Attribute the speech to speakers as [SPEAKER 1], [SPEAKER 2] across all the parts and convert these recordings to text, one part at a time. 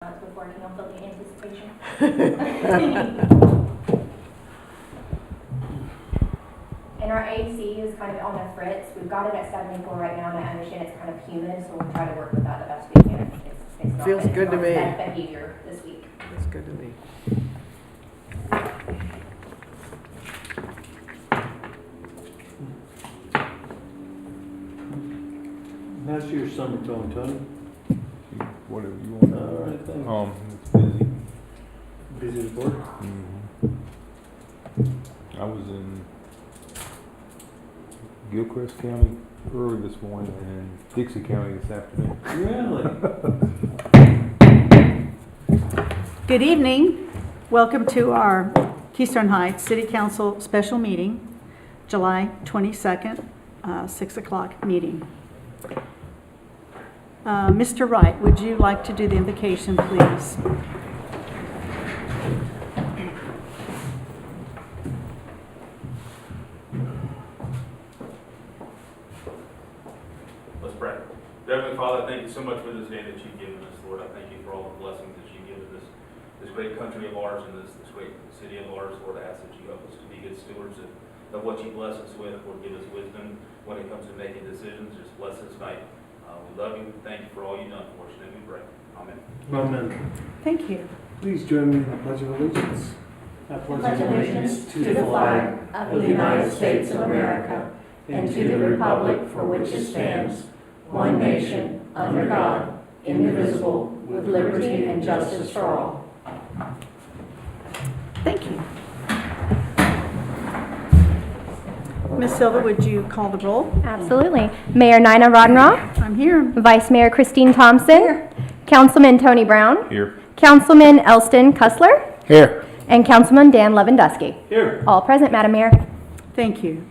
[SPEAKER 1] Before I can all feel the anticipation. And our AC is kind of on a fritz. We've got it at 74 right now, and I understand it's kind of humid, so we'll try to work with that the best we can. It's not
[SPEAKER 2] Feels good to me.
[SPEAKER 1] bad behavior this week.
[SPEAKER 2] That's good to me.
[SPEAKER 3] How's your summer going, Tony?
[SPEAKER 4] Whatever you want.
[SPEAKER 3] All right, thanks.
[SPEAKER 4] It's busy.
[SPEAKER 3] Busy at work?
[SPEAKER 4] I was in Gilchrist County early this morning and Dixie County this afternoon.
[SPEAKER 3] Really?
[SPEAKER 5] Good evening. Welcome to our Keystone Heights City Council special meeting, July 22nd, 6 o'clock meeting. Mr. Wright, would you like to do the invocation, please?
[SPEAKER 6] Let's pray. Heavenly Father, thank you so much for this day that you've given us, Lord. I thank you for all the blessings that you've given this great country of ours and this great city of ours. Lord, I ask that you help us to be good stewards of what you bless us with. Lord, give us wisdom when it comes to making decisions. Just bless us tonight. We love you. Thank you for all you've done for us. In your name we pray. Amen.
[SPEAKER 3] Amen.
[SPEAKER 5] Thank you.
[SPEAKER 3] Please join me in the Pledge of Allegiance. I
[SPEAKER 7] pledge allegiance to the flag of the United States of America and to the republic for which it stands, one nation, under God, indivisible, with liberty and justice for all.
[SPEAKER 5] Thank you. Ms. Silva, would you call the roll?
[SPEAKER 1] Absolutely. Mayor Nina Roddenroth,
[SPEAKER 5] I'm here.
[SPEAKER 1] Vice Mayor Christine Thompson, Councilman Tony Brown,
[SPEAKER 4] Here.
[SPEAKER 1] Councilman Elston Kussler,
[SPEAKER 4] Here.
[SPEAKER 1] and Councilman Dan Lewandowski.
[SPEAKER 3] Here.
[SPEAKER 1] All present, Madam Mayor.
[SPEAKER 5] Thank you.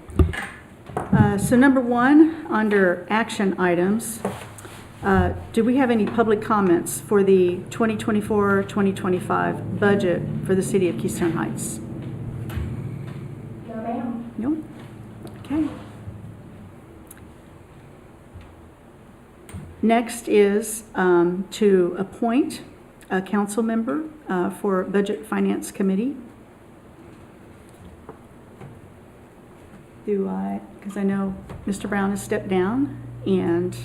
[SPEAKER 5] So number one, under action items, do we have any public comments for the 2024-2025 budget for the city of Keystone Heights?
[SPEAKER 1] No, ma'am.
[SPEAKER 5] No? Okay. Next is to appoint a council member for Budget Finance Committee. Because I know Mr. Brown has stepped down, and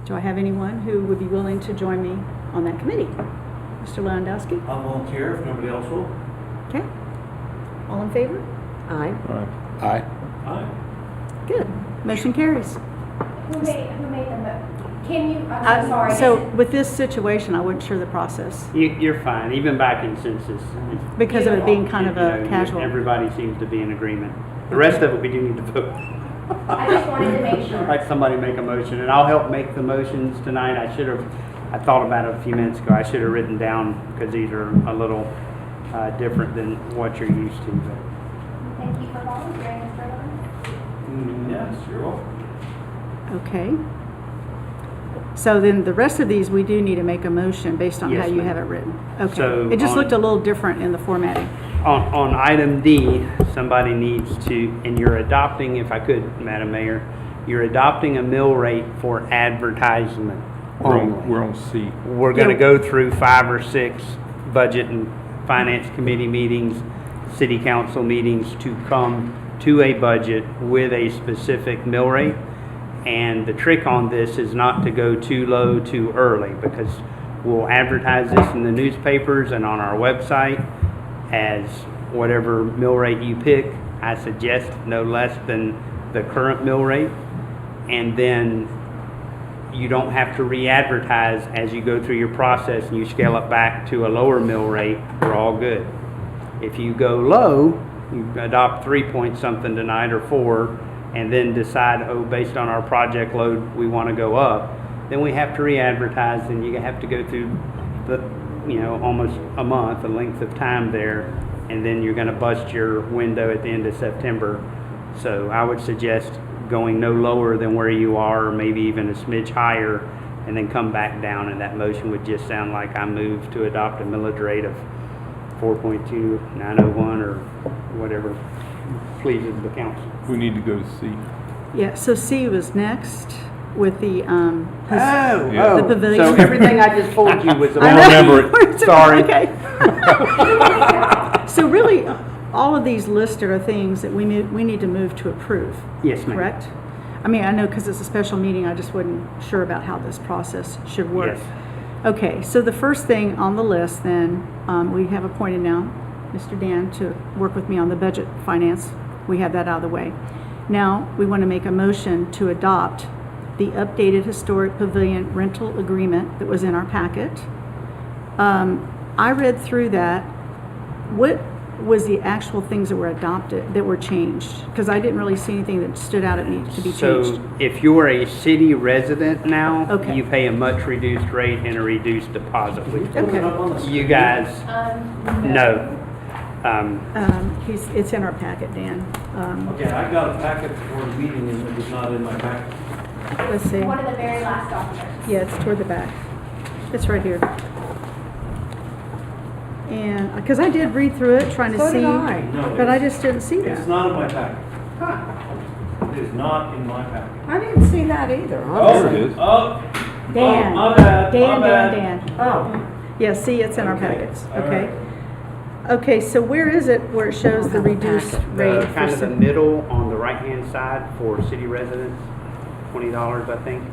[SPEAKER 5] do I have anyone who would be willing to join me on that committee? Mr. Lewandowski?
[SPEAKER 3] I'll volunteer if nobody else will.
[SPEAKER 5] Okay. All in favor?
[SPEAKER 2] Aye.
[SPEAKER 4] All right. Aye.
[SPEAKER 3] Aye.
[SPEAKER 5] Good. Motion carries.
[SPEAKER 1] Who made the motion? Can you, I'm so sorry.
[SPEAKER 5] So with this situation, I wasn't sure the process
[SPEAKER 8] You're fine, even back in census.
[SPEAKER 5] because of it being kind of
[SPEAKER 8] you
[SPEAKER 5] a
[SPEAKER 8] know,
[SPEAKER 5] casual.
[SPEAKER 8] Everybody seems to be in agreement. The rest of it, we do need to vote.
[SPEAKER 1] I just wanted to make sure.
[SPEAKER 8] Like somebody make a motion, and I'll help make the motions tonight. I thought about it a few minutes ago. I should have written down, because these are a little different than what you're used to. But
[SPEAKER 1] Thank you for volunteering, Mr. Lewin.
[SPEAKER 3] Yes, you're welcome.
[SPEAKER 5] Okay. So then the rest of these, we do need to make a motion based on
[SPEAKER 8] Yes,
[SPEAKER 5] how you
[SPEAKER 8] ma'am.
[SPEAKER 5] have it written. Okay.
[SPEAKER 8] So
[SPEAKER 5] It just
[SPEAKER 8] on-
[SPEAKER 5] looked a little different in the formatting.
[SPEAKER 8] On item D, somebody needs to, and you're adopting, if I could, Madam Mayor, you're adopting a mill rate for advertisement only.
[SPEAKER 4] We're on C.
[SPEAKER 8] We're going to go through 5 or 6 budget and finance committee meetings, city council meetings to come to a budget with a specific mill rate. And the trick on this is not to go too low too early, because we'll advertise this in the newspapers and on our website as whatever mill rate you pick. I suggest no less than the current mill rate. And then you don't have to re-advertise as you go through your process and you scale it back to a lower mill rate. We're all good. If you go low, you adopt 3 point something tonight or 4, and then decide, oh, based on our project load, we want to go up, then we have to re-advertise, and you have to go through the, almost a month, a length of time there, and then you're going to bust your window at the end of September. So I would suggest going no lower than where you are, or maybe even a smidge higher, and then come back down, and that motion would just sound like I move to adopt a millage rate of 4.2901 or whatever pleases the council.
[SPEAKER 4] We need to go to C.
[SPEAKER 5] Yeah, so C was next. with the,
[SPEAKER 4] Yeah.
[SPEAKER 5] the pavilion.
[SPEAKER 8] So everything I just told you was
[SPEAKER 5] I
[SPEAKER 8] about.
[SPEAKER 5] know.
[SPEAKER 4] remember it.
[SPEAKER 8] Sorry.
[SPEAKER 5] Okay. So really, all of these listed are things that we need to move to approve,
[SPEAKER 8] Yes, ma'am.
[SPEAKER 5] correct? I mean, I know because it's a special meeting, I just wasn't sure about how this process should work.
[SPEAKER 8] Yes.
[SPEAKER 5] Okay, so the first thing on the list then, we have appointed now Mr. Dan to work with me on the budget finance. We have that out of the way. Now, we want to make a motion to adopt the updated historic pavilion rental agreement that was in our packet. I read through that. What was the actual things that were adopted, that were changed? Because I didn't really see anything that stood out at me to be changed.
[SPEAKER 8] So if you're a city resident now,
[SPEAKER 5] Okay.
[SPEAKER 8] you pay a much reduced rate and a reduced deposit.
[SPEAKER 5] Okay.
[SPEAKER 8] You guys, no.
[SPEAKER 5] It's in our packet, Dan.
[SPEAKER 3] Okay, I got a packet for the meeting and it was not in my packet.
[SPEAKER 5] Let's see.
[SPEAKER 1] One of the very last documents.
[SPEAKER 5] Yeah, it's toward the back. It's right here. And, because I did read through it, trying to
[SPEAKER 7] So
[SPEAKER 5] see.
[SPEAKER 7] did I.
[SPEAKER 3] No,
[SPEAKER 5] But I
[SPEAKER 3] it's-
[SPEAKER 5] just didn't see
[SPEAKER 3] It's
[SPEAKER 5] that.
[SPEAKER 3] not in my packet.
[SPEAKER 7] Huh.
[SPEAKER 3] It is not in my packet.
[SPEAKER 7] I didn't see that either.
[SPEAKER 4] There it is.
[SPEAKER 3] Oh,
[SPEAKER 5] Dan.
[SPEAKER 3] my bad,
[SPEAKER 5] Dan,
[SPEAKER 3] my bad.
[SPEAKER 5] Dan.
[SPEAKER 7] Oh,
[SPEAKER 5] Yeah, see, it's in our
[SPEAKER 3] Okay,
[SPEAKER 5] packets,
[SPEAKER 3] all
[SPEAKER 5] okay? Okay, so where is it where it shows the reduced rate?
[SPEAKER 8] The
[SPEAKER 5] for
[SPEAKER 8] kind of the
[SPEAKER 5] ci-
[SPEAKER 8] middle on the right-hand side for city residents, $20, I think.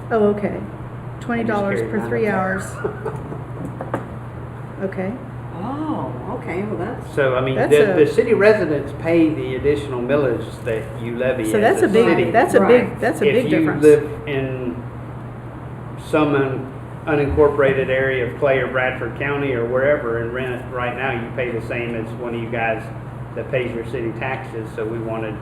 [SPEAKER 5] Oh, okay. $20
[SPEAKER 8] carried
[SPEAKER 5] per
[SPEAKER 8] mine.
[SPEAKER 5] 3 hours. Okay,
[SPEAKER 7] oh, okay, well, that's,
[SPEAKER 8] So, I mean,
[SPEAKER 5] That's a-
[SPEAKER 8] the city residents pay the additional millage that you levy
[SPEAKER 5] so
[SPEAKER 8] as
[SPEAKER 5] that's a
[SPEAKER 8] city.
[SPEAKER 5] big, that's a big,
[SPEAKER 7] Right.
[SPEAKER 5] that's a big difference.
[SPEAKER 8] If you live in some unincorporated area of Clay or Bradford County or wherever and rent it right now, you pay the same as one of you guys that pays your city taxes. So we wanted,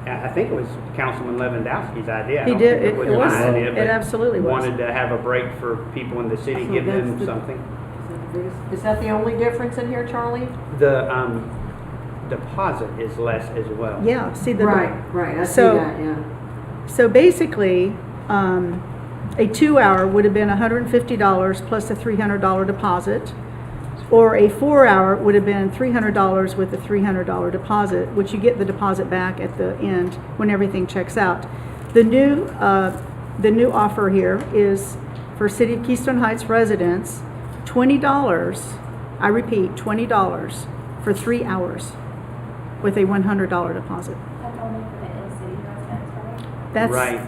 [SPEAKER 8] I think it was Councilman Lewandowski's idea. I
[SPEAKER 5] He
[SPEAKER 8] don't
[SPEAKER 5] did,
[SPEAKER 8] think
[SPEAKER 5] it
[SPEAKER 8] was
[SPEAKER 5] was,
[SPEAKER 8] my idea,
[SPEAKER 5] it
[SPEAKER 8] but
[SPEAKER 5] absolutely was.
[SPEAKER 8] wanted to have a break for people in the city,
[SPEAKER 7] So
[SPEAKER 8] give
[SPEAKER 7] that's
[SPEAKER 8] them
[SPEAKER 7] the-
[SPEAKER 8] something.
[SPEAKER 7] is that the only difference in here, Charlie?
[SPEAKER 8] The deposit is less as well.
[SPEAKER 5] Yeah, see the.
[SPEAKER 7] Right, I see
[SPEAKER 5] So-
[SPEAKER 7] that, yeah.
[SPEAKER 5] So basically, a 2-hour would have been $150 plus a $300 deposit, or a 4-hour would have been $300 with a $300 deposit, which you get the deposit back at the end when everything checks out. The new offer here is for City of Keystone Heights residents, $20, I repeat, $20 for 3 hours with a $100 deposit.
[SPEAKER 1] That's only for the in-city residents, right?
[SPEAKER 5] That's
[SPEAKER 8] Right,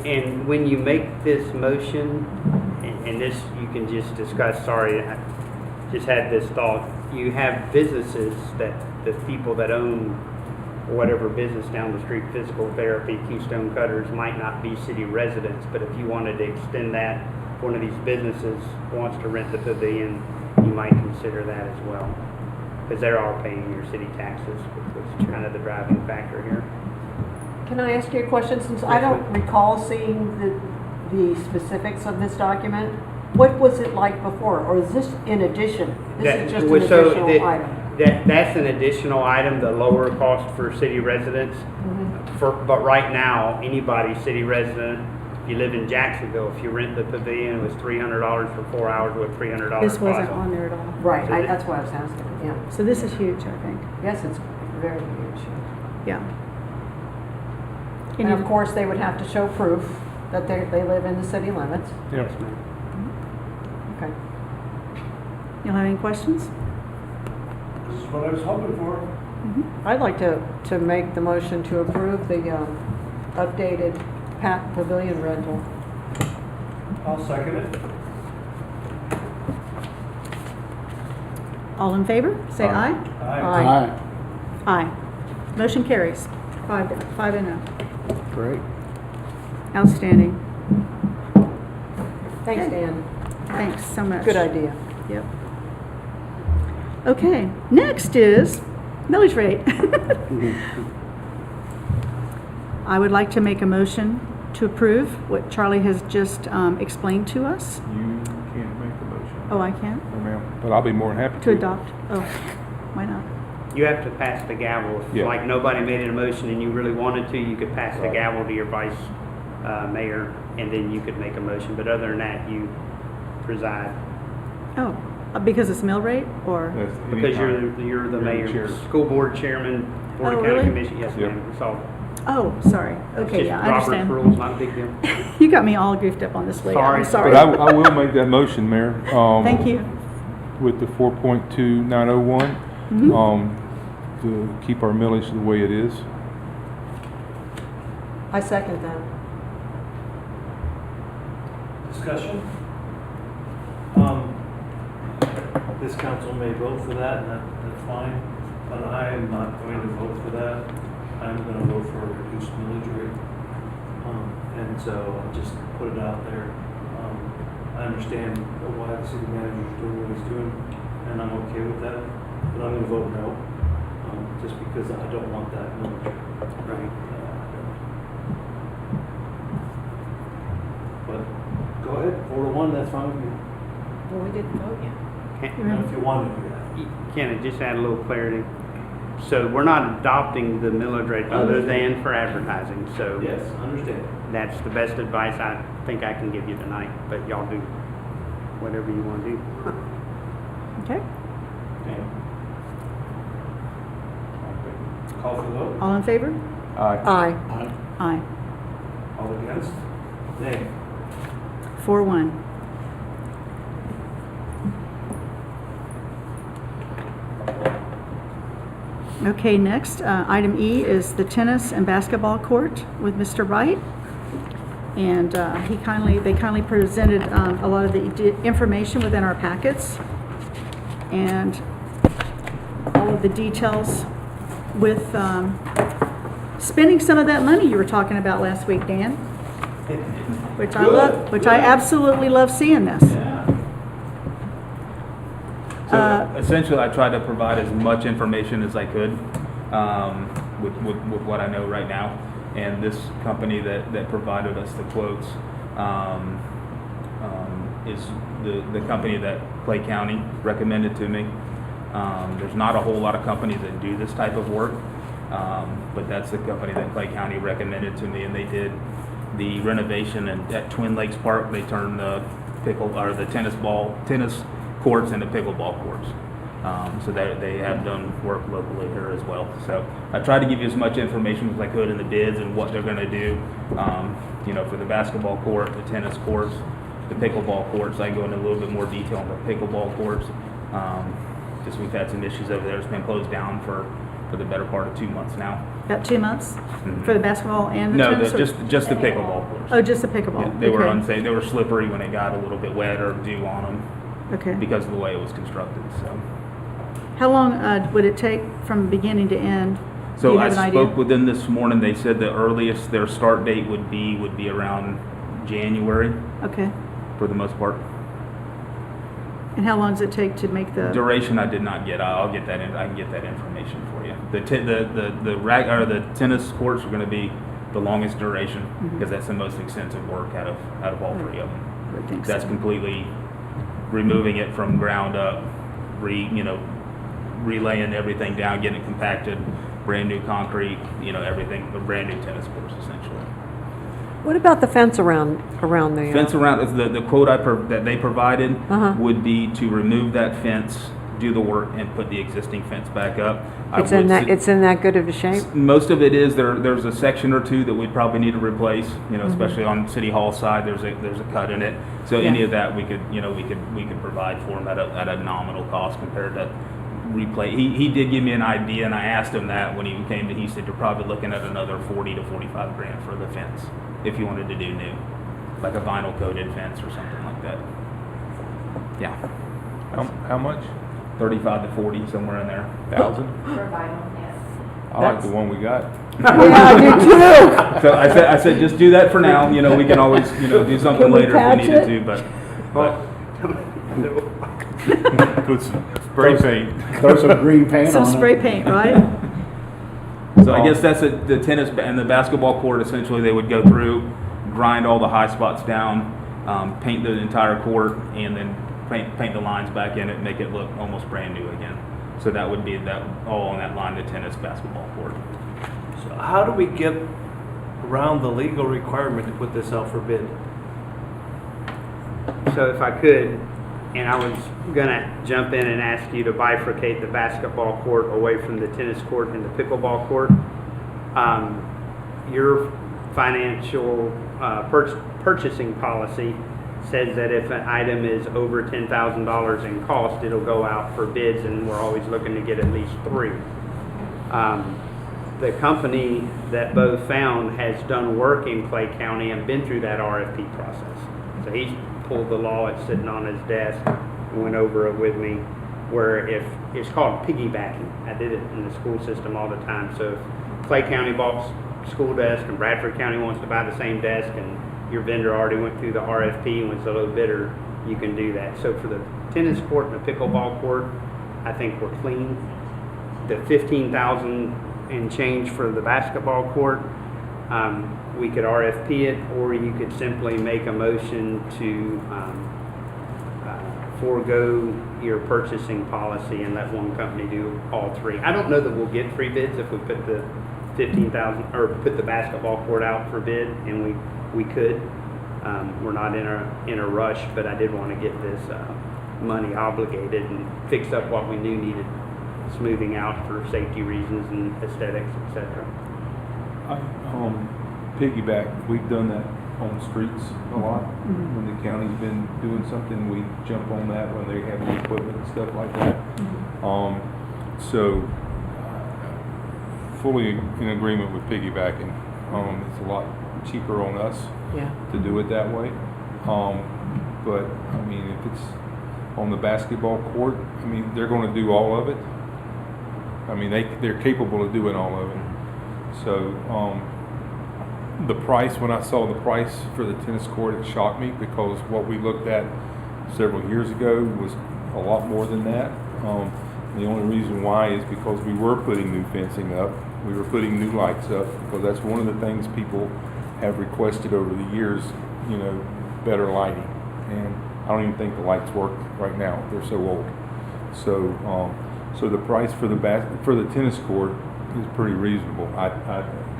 [SPEAKER 8] and when you make this motion, and this you can just discuss, sorry, I just had this thought, you have businesses that, the people that own whatever business down the street, physical therapy, Keystone Cutters, might not be city residents, but if you wanted to extend that, if one of these businesses wants to rent the pavilion, you might consider that as well. Because they are paying your city taxes, which was kind of the driving factor here.
[SPEAKER 7] Can I ask you a question, since I don't recall seeing the specifics of this document? What was it like before, or is this in addition? This is just an additional item?
[SPEAKER 8] That's an additional item, the lower cost for city residents. But right now, anybody, city resident, if you live in Jacksonville, if you rent the pavilion, it was $300 for 4 hours with $300
[SPEAKER 5] This wasn't
[SPEAKER 8] deposit.
[SPEAKER 5] on there at all.
[SPEAKER 7] Right,
[SPEAKER 8] So
[SPEAKER 7] that's what I was asking, yeah.
[SPEAKER 5] So this is huge, I think.
[SPEAKER 7] Yes, it's very huge.
[SPEAKER 5] Yeah. Can
[SPEAKER 7] And of
[SPEAKER 5] you-
[SPEAKER 7] course, they would have to show proof that they live in the city limits.
[SPEAKER 4] Yeah.
[SPEAKER 8] Yes, ma'am.
[SPEAKER 7] Okay.
[SPEAKER 5] You'll have any questions?
[SPEAKER 3] This is what I was hoping for.
[SPEAKER 7] I'd like to make the motion to approve the updated pavilion rental.
[SPEAKER 3] I'll second it.
[SPEAKER 5] All in favor? Say aye.
[SPEAKER 3] Aye.
[SPEAKER 7] Aye.
[SPEAKER 5] Aye. Motion carries. 5 and 0.
[SPEAKER 4] Great.
[SPEAKER 5] Outstanding.
[SPEAKER 7] Thanks,
[SPEAKER 5] Okay.
[SPEAKER 7] Dan.
[SPEAKER 5] Thanks so much.
[SPEAKER 7] Good idea.
[SPEAKER 5] Yep. Okay, next is millage rate. I would like to make a motion to approve what Charlie has just explained to us.
[SPEAKER 4] You can't make the motion.
[SPEAKER 5] Oh, I can't?
[SPEAKER 4] No, ma'am. But I'll be more than happy to.
[SPEAKER 5] To adopt? Oh, why not?
[SPEAKER 8] You have to pass the gavel. If,
[SPEAKER 4] Yeah.
[SPEAKER 8] like, nobody made a motion and you really wanted to, you could pass the
[SPEAKER 4] Right.
[SPEAKER 8] gavel to your vice mayor, and then you could make a motion. But other than that, you preside.
[SPEAKER 5] Oh, because it's mill rate or?
[SPEAKER 4] That's
[SPEAKER 8] Because
[SPEAKER 4] anytime.
[SPEAKER 8] you're the
[SPEAKER 4] the
[SPEAKER 8] mayor,
[SPEAKER 4] chair.
[SPEAKER 8] school board chairman, board
[SPEAKER 5] Oh,
[SPEAKER 8] of county
[SPEAKER 5] really?
[SPEAKER 8] commission. Yes,
[SPEAKER 4] Yep.
[SPEAKER 8] ma'am. It's all
[SPEAKER 5] Oh, sorry.
[SPEAKER 8] It's
[SPEAKER 5] Okay,
[SPEAKER 8] just
[SPEAKER 5] yeah, I
[SPEAKER 8] Robert's
[SPEAKER 5] understand.
[SPEAKER 8] rules, not a big deal.
[SPEAKER 5] You got me all goofed up on this later. I'm
[SPEAKER 8] Sorry.
[SPEAKER 5] sorry.
[SPEAKER 4] But I will make that motion, Mayor.
[SPEAKER 5] Thank you.
[SPEAKER 4] With the 4.2901,
[SPEAKER 5] Mhm.
[SPEAKER 4] to keep our millage the way it is.
[SPEAKER 7] I second that.
[SPEAKER 3] Discussion? This council may vote for that, and that's fine, but I am not going to vote for that. I'm gonna vote for a reduced millage rate. And so I'll just put it out there. I understand why the city manager is doing what he's doing, and I'm okay with that, but I'm gonna vote no, just because I don't want that millage rate. Right. But, go ahead, 4-1, that's fine with me.
[SPEAKER 7] Well, we didn't vote yet.
[SPEAKER 3] Now, if you want to do that.
[SPEAKER 8] Can I just add a little clarity? So we're not adopting the millage rate other than for advertising, so
[SPEAKER 3] Yes, understand.
[SPEAKER 8] that's the best advice I think I can give you tonight, but y'all do whatever you want to do.
[SPEAKER 5] Okay.
[SPEAKER 3] Okay. Call for the vote.
[SPEAKER 5] All in favor?
[SPEAKER 4] Aye.
[SPEAKER 7] Aye.
[SPEAKER 5] Aye.
[SPEAKER 3] All against? Nay.
[SPEAKER 5] 4-1. Okay, next, item E is the tennis and basketball court with Mr. Wright. And they kindly presented a lot of the information within our packets and all of the details with spending some of that money you were talking about last week, Dan. Which I love, which I absolutely love seeing this.
[SPEAKER 2] So essentially, I tried to provide as much information as I could with what I know right now. And this company that provided us the quotes is the company that Clay County recommended to me. There's not a whole lot of companies that do this type of work, but that's the company that Clay County recommended to me, and they did the renovation at Twin Lakes Park. They turned the tennis courts into pickleball courts. So they have done work locally here as well. So I tried to give you as much information as I could in the bids and what they're going to do. For the basketball court, the tennis courts, the pickleball courts. I can go into a little bit more detail on the pickleball courts. Just we've had some issues over there. It's been closed down for the better part of 2 months now.
[SPEAKER 5] About 2 months for the basketball and the
[SPEAKER 2] No,
[SPEAKER 5] tennis? or-
[SPEAKER 2] just the pickleball courts.
[SPEAKER 5] Oh, just the pickleball?
[SPEAKER 2] Yeah, they were
[SPEAKER 5] Okay.
[SPEAKER 2] unsafe. They were slippery when it got a little bit wet or dew on them
[SPEAKER 5] Okay.
[SPEAKER 2] because of the way it was constructed.
[SPEAKER 5] How long would it take from beginning to end? Do
[SPEAKER 2] So
[SPEAKER 5] you
[SPEAKER 2] I
[SPEAKER 5] have an idea?
[SPEAKER 2] spoke with them this morning. They said the earliest their start date would be around January
[SPEAKER 5] Okay.
[SPEAKER 2] for the most part.
[SPEAKER 5] And how long does it take to make the?
[SPEAKER 2] Duration I did not get. I'll get that in. I can get that information for you. The tennis courts are going to be the longest duration because that's the most extensive work out of all three of them.
[SPEAKER 5] I would think so.
[SPEAKER 2] That's completely removing it from ground up, relaying everything down, getting it compacted, brand new concrete, everything, a brand new tennis course essentially.
[SPEAKER 7] What about the fence around the?
[SPEAKER 2] Fence around, the quote that they provided
[SPEAKER 7] Uh-huh.
[SPEAKER 2] would be to remove that fence, do the work, and put the existing fence back up.
[SPEAKER 7] It's in that good of a shape?
[SPEAKER 2] Most of it is, there's a section or two that we'd probably need to replace,
[SPEAKER 7] Mm-hmm.
[SPEAKER 2] especially on City Hall side, there's a cut in it. So any of that we could provide for them at a nominal cost compared to replay. He did give me an idea, and I asked him that when he came to, he said you're probably looking at another 40 to 45 grand for the fence if you wanted to do new, like a vinyl coated fence or something like that. Yeah,
[SPEAKER 4] How much?
[SPEAKER 2] 35 to 40, somewhere in there.
[SPEAKER 4] 1,000?
[SPEAKER 1] For vinyl, yes.
[SPEAKER 4] I like the one we got.
[SPEAKER 7] Yeah, I do too.
[SPEAKER 2] So I said just do that for now. We can always do something
[SPEAKER 7] Can we
[SPEAKER 2] later if
[SPEAKER 7] patch
[SPEAKER 2] we needed
[SPEAKER 7] it?
[SPEAKER 2] to. But
[SPEAKER 4] Put some spray paint.
[SPEAKER 9] Throw some green paint on
[SPEAKER 5] Some
[SPEAKER 9] it.
[SPEAKER 5] spray paint, right?
[SPEAKER 2] so I guess that's the tennis and the basketball court. Essentially, they would go through, grind all the high spots down, paint the entire court, and then paint the lines back in it, and make it look almost brand new again. So that would be that all on that line, the tennis basketball court.
[SPEAKER 3] So how do we get around the legal requirement to put this out for bid?
[SPEAKER 8] So if I could, and I was gonna jump in and ask you to bifurcate the basketball court away from the tennis court and the pickleball court. your financial purchasing policy says that if an item is over $10,000 in cost, it'll go out for bids, and we're always looking to get at least 3. The company that Bo found has done work in Clay County and been through that RFP process. So he's pulled the law, it's sitting on his desk, and went over it with me, where if, it's called piggybacking. I did it in the school system all the time. So if Clay County bought school desk and Bradford County wants to buy the same desk and your vendor already went through the RFP and was a low bidder, you can do that. So for the tennis court and the pickleball court, I think we're clean. The 15,000 and change for the basketball court, we could RFP it, or you could simply make a motion to forego your purchasing policy and let one company do all 3. I don't know that we'll get 3 bids if we put the 15,000 or put the basketball court out for bid, and we could. We're not in a rush, but I did want to get this money obligated and fix up what we knew needed smoothing out for safety reasons and aesthetics, etc.
[SPEAKER 4] Piggyback, we've done that on streets a lot. When the county's been doing something, we jump on that when they have the equipment and stuff like that. So fully in agreement with piggybacking. It's a lot cheaper on us to do it that way. But I mean, if it's on the basketball court, I mean, they're going to do all of it. I mean, they're capable of doing all of it. So the price, when I saw the price for the tennis court, it shocked me, because what we looked at several years ago was a lot more than that. The only reason why is because we were putting new fencing up, we were putting new lights up, because that's one of the things people have requested over the years, you know, better lighting. And I don't even think the lights work right now, they're so old. So the price for the tennis court is pretty reasonable.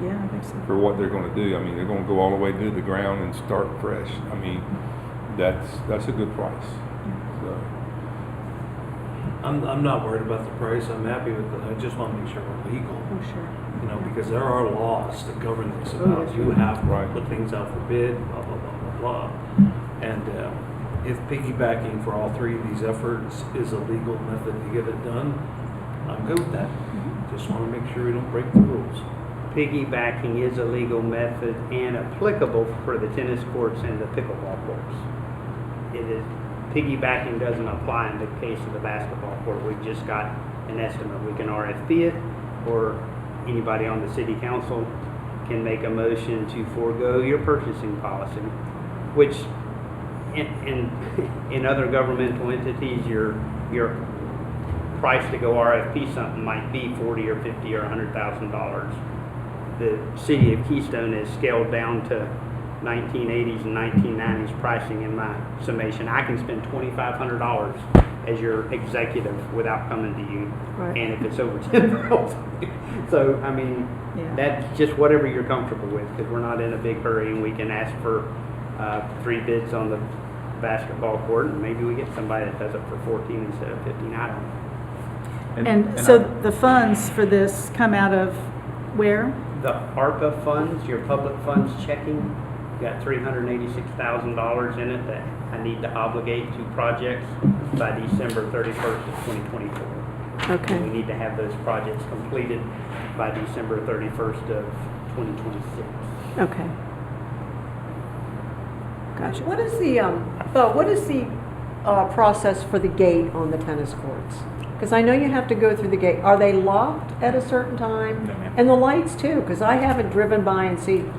[SPEAKER 5] Yeah, I think so.
[SPEAKER 4] For what they're going to do. I mean, they're going to go all the way to the ground and start fresh. I mean, that's a good price. So.
[SPEAKER 3] I'm not worried about the price. I'm happy with it. I just want to make sure we're legal.
[SPEAKER 5] Oh, sure.
[SPEAKER 3] You know, because there are laws that govern this about you have to put things out for bid, blah, blah, blah, blah, blah. And if piggybacking for all 3 of these efforts is a legal method to get it done, I'm good with that. Just want to make sure we don't break the rules.
[SPEAKER 8] Piggybacking is a legal method and applicable for the tennis courts and the pickleball courts. It is, piggybacking doesn't apply in the case of the basketball court. We've just got an estimate. We can RFP it, or anybody on the city council can make a motion to forego your purchasing policy, which in other governmental entities, your price to go RFP something might be $40 or $50 or $100,000. The city of Keystone is scaled down to 1980s and 1990s pricing in my summation. I can spend $2,500 as your executive without coming to you, and if it's over $10,000. So, I mean, that's just whatever you're comfortable with, because we're not in a big hurry, and we can ask for 3 bids on the basketball court, and maybe we get somebody that does it for 14 instead of 15. I don't know.
[SPEAKER 5] And so the funds for this come out of where?
[SPEAKER 8] The ARPA funds, your public funds checking, you got $386,000 in it that I need to obligate to projects by December 31st of 2024.
[SPEAKER 5] Okay.
[SPEAKER 8] And we need to have those projects completed by December 31st of 2026.
[SPEAKER 5] Okay. Gotcha.
[SPEAKER 7] What is the process for the gate on the tennis courts? Because I know you have to go through the gate. Are they locked at a certain time?
[SPEAKER 2] No, ma'am.
[SPEAKER 7] And the lights too, because I haven't driven by and seen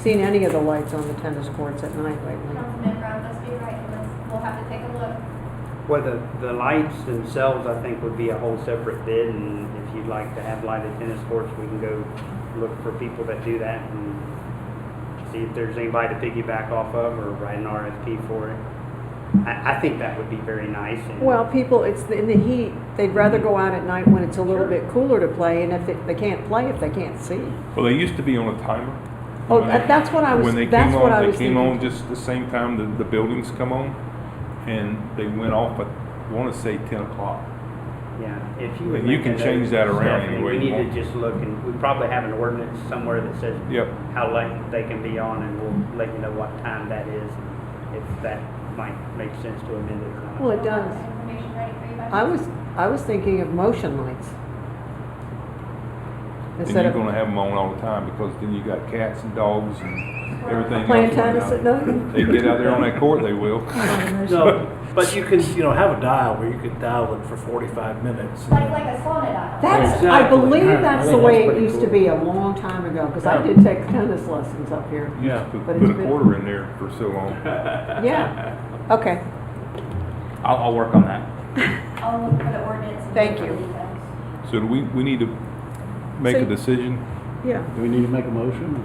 [SPEAKER 7] any of the lights on the tennis courts at night lately.
[SPEAKER 1] Councilman Brown must be right, and we'll have to take a look.
[SPEAKER 8] Well, the lights themselves, I think, would be a whole separate bid, and if you'd like to have lighted tennis courts, we can go look for people that do that and see if there's anybody to piggyback off of, or write an RFP for it. I think that would be very nice. And
[SPEAKER 7] Well, people, it's in the heat. They'd rather go out at night when it's a little bit cooler to play, and if they can't play if they can't see.
[SPEAKER 4] Well, they used to be on a timer.
[SPEAKER 7] Oh, that's what I was.
[SPEAKER 4] When they
[SPEAKER 7] That's
[SPEAKER 4] came
[SPEAKER 7] what
[SPEAKER 4] on,
[SPEAKER 7] I
[SPEAKER 4] they
[SPEAKER 7] was
[SPEAKER 4] came
[SPEAKER 7] thinking.
[SPEAKER 4] on just the same time the buildings come on, and they went off at, I want to say 10 o'clock.
[SPEAKER 8] Yeah, if you would
[SPEAKER 4] And you
[SPEAKER 8] make
[SPEAKER 4] can
[SPEAKER 8] a
[SPEAKER 4] change
[SPEAKER 8] note,
[SPEAKER 4] that around
[SPEAKER 8] Stephanie,
[SPEAKER 4] any way
[SPEAKER 8] we
[SPEAKER 4] you
[SPEAKER 8] need
[SPEAKER 4] want.
[SPEAKER 8] to just look, and we probably have an ordinance somewhere that says
[SPEAKER 4] Yep.
[SPEAKER 8] how late they can be on, and we'll let you know what time that is, if that might make sense to amend it or not.
[SPEAKER 7] Well, it does.
[SPEAKER 1] Information ready for you by
[SPEAKER 7] I was thinking of motion lights.
[SPEAKER 4] And
[SPEAKER 7] Instead
[SPEAKER 4] you're
[SPEAKER 7] of
[SPEAKER 4] gonna have them on all the time, because then you got cats and dogs and everything
[SPEAKER 7] playing
[SPEAKER 4] else running
[SPEAKER 7] tennis at
[SPEAKER 4] out.
[SPEAKER 7] night.
[SPEAKER 4] They get out there on that court, they will.
[SPEAKER 3] No, but you can, have a dial where you can dial it for 45 minutes.
[SPEAKER 1] Like a sauna dial.
[SPEAKER 7] That's, I
[SPEAKER 3] Exactly.
[SPEAKER 7] believe
[SPEAKER 3] Yeah,
[SPEAKER 7] that's
[SPEAKER 3] I
[SPEAKER 7] the
[SPEAKER 3] think
[SPEAKER 7] way
[SPEAKER 3] that's
[SPEAKER 7] it
[SPEAKER 3] pretty
[SPEAKER 7] used to
[SPEAKER 3] cool.
[SPEAKER 7] be a long time ago, because I
[SPEAKER 3] Yeah.
[SPEAKER 7] did take tennis lessons up here.
[SPEAKER 3] Yeah.
[SPEAKER 4] Put
[SPEAKER 7] But
[SPEAKER 4] put a
[SPEAKER 7] it's been-
[SPEAKER 4] quarter in there for so long.
[SPEAKER 7] Yeah, okay.
[SPEAKER 2] I'll work on that.
[SPEAKER 1] I'll look for the ordinance and
[SPEAKER 7] Thank
[SPEAKER 1] look for
[SPEAKER 7] you.
[SPEAKER 1] the details.
[SPEAKER 4] So do we need to make a
[SPEAKER 5] So-
[SPEAKER 4] decision?
[SPEAKER 5] Yeah.
[SPEAKER 9] Do we need to make a motion?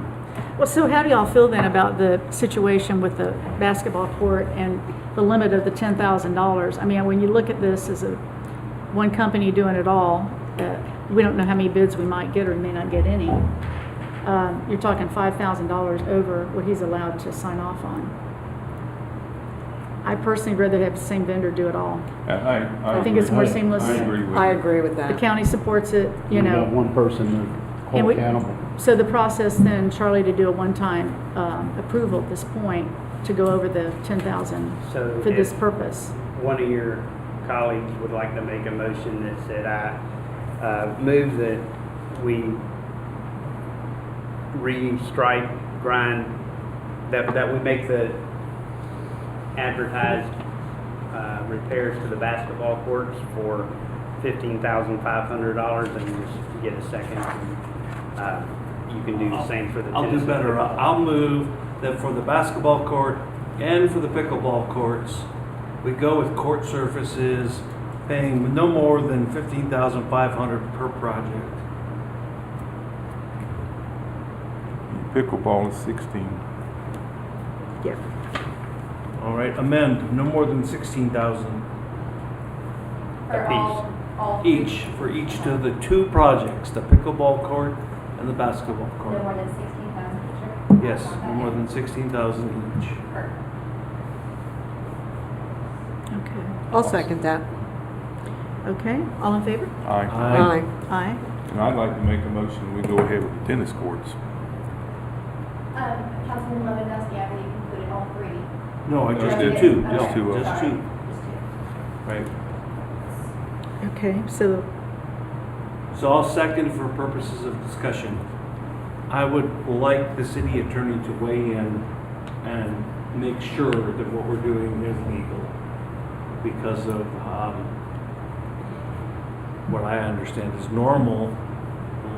[SPEAKER 5] Well, so how do y'all feel then about the situation with the basketball court and the limit of the $10,000? I mean, when you look at this as one company doing it all, we don't know how many bids we might get or we may not get any. You're talking $5,000 over what he's allowed to sign off on. I personally would rather have the same vendor do it all.
[SPEAKER 4] I
[SPEAKER 5] think it's more
[SPEAKER 4] agree.
[SPEAKER 5] seamless.
[SPEAKER 4] I agree with
[SPEAKER 7] I
[SPEAKER 4] you.
[SPEAKER 7] agree with
[SPEAKER 5] The
[SPEAKER 7] that.
[SPEAKER 5] county supports it, you
[SPEAKER 9] We got
[SPEAKER 5] know.
[SPEAKER 9] one person to
[SPEAKER 5] And
[SPEAKER 9] hold
[SPEAKER 5] we-
[SPEAKER 9] accountable.
[SPEAKER 5] So the process then, Charlie, to do a one-time approval at this point to go over the 10,000
[SPEAKER 8] So
[SPEAKER 5] for this
[SPEAKER 8] if
[SPEAKER 5] purpose.
[SPEAKER 8] one of your colleagues would like to make a motion that said, I move that we restripe, grind, that we make the advertised repairs to the basketball courts for $15,500 and just get a second. You can do the same for the
[SPEAKER 3] I'll do
[SPEAKER 8] tennis.
[SPEAKER 3] better. I'll move that for the basketball court and for the pickleball courts, we go with court surfaces, paying no more than $15,500 per project.
[SPEAKER 4] Pickleball is 16.
[SPEAKER 5] Yeah.
[SPEAKER 3] All right, amend, no more than 16,000
[SPEAKER 1] For all.
[SPEAKER 3] each, for each of the two projects, the pickleball court and the basketball
[SPEAKER 1] No
[SPEAKER 3] court.
[SPEAKER 1] more than 16,000 each.
[SPEAKER 3] Yes, no more than 16,000 each.
[SPEAKER 5] Okay.
[SPEAKER 7] I'll second that.
[SPEAKER 5] Okay, all in favor?
[SPEAKER 4] Aye.
[SPEAKER 7] Aye.
[SPEAKER 5] Aye.
[SPEAKER 4] And I'd like to make a motion, we go ahead with the tennis courts.
[SPEAKER 1] Councilman Lewandowski, I believe included all three.
[SPEAKER 3] No, I
[SPEAKER 4] No,
[SPEAKER 3] just
[SPEAKER 4] just
[SPEAKER 3] did
[SPEAKER 4] two.
[SPEAKER 3] two.
[SPEAKER 4] Just
[SPEAKER 3] No,
[SPEAKER 4] two of
[SPEAKER 3] Just
[SPEAKER 1] Sorry,
[SPEAKER 3] two,
[SPEAKER 1] just two.
[SPEAKER 3] right.
[SPEAKER 5] Okay, so,
[SPEAKER 3] So I'll second for purposes of discussion. I would like the city attorney to weigh in and make sure that what we're doing is legal because of what I understand is normal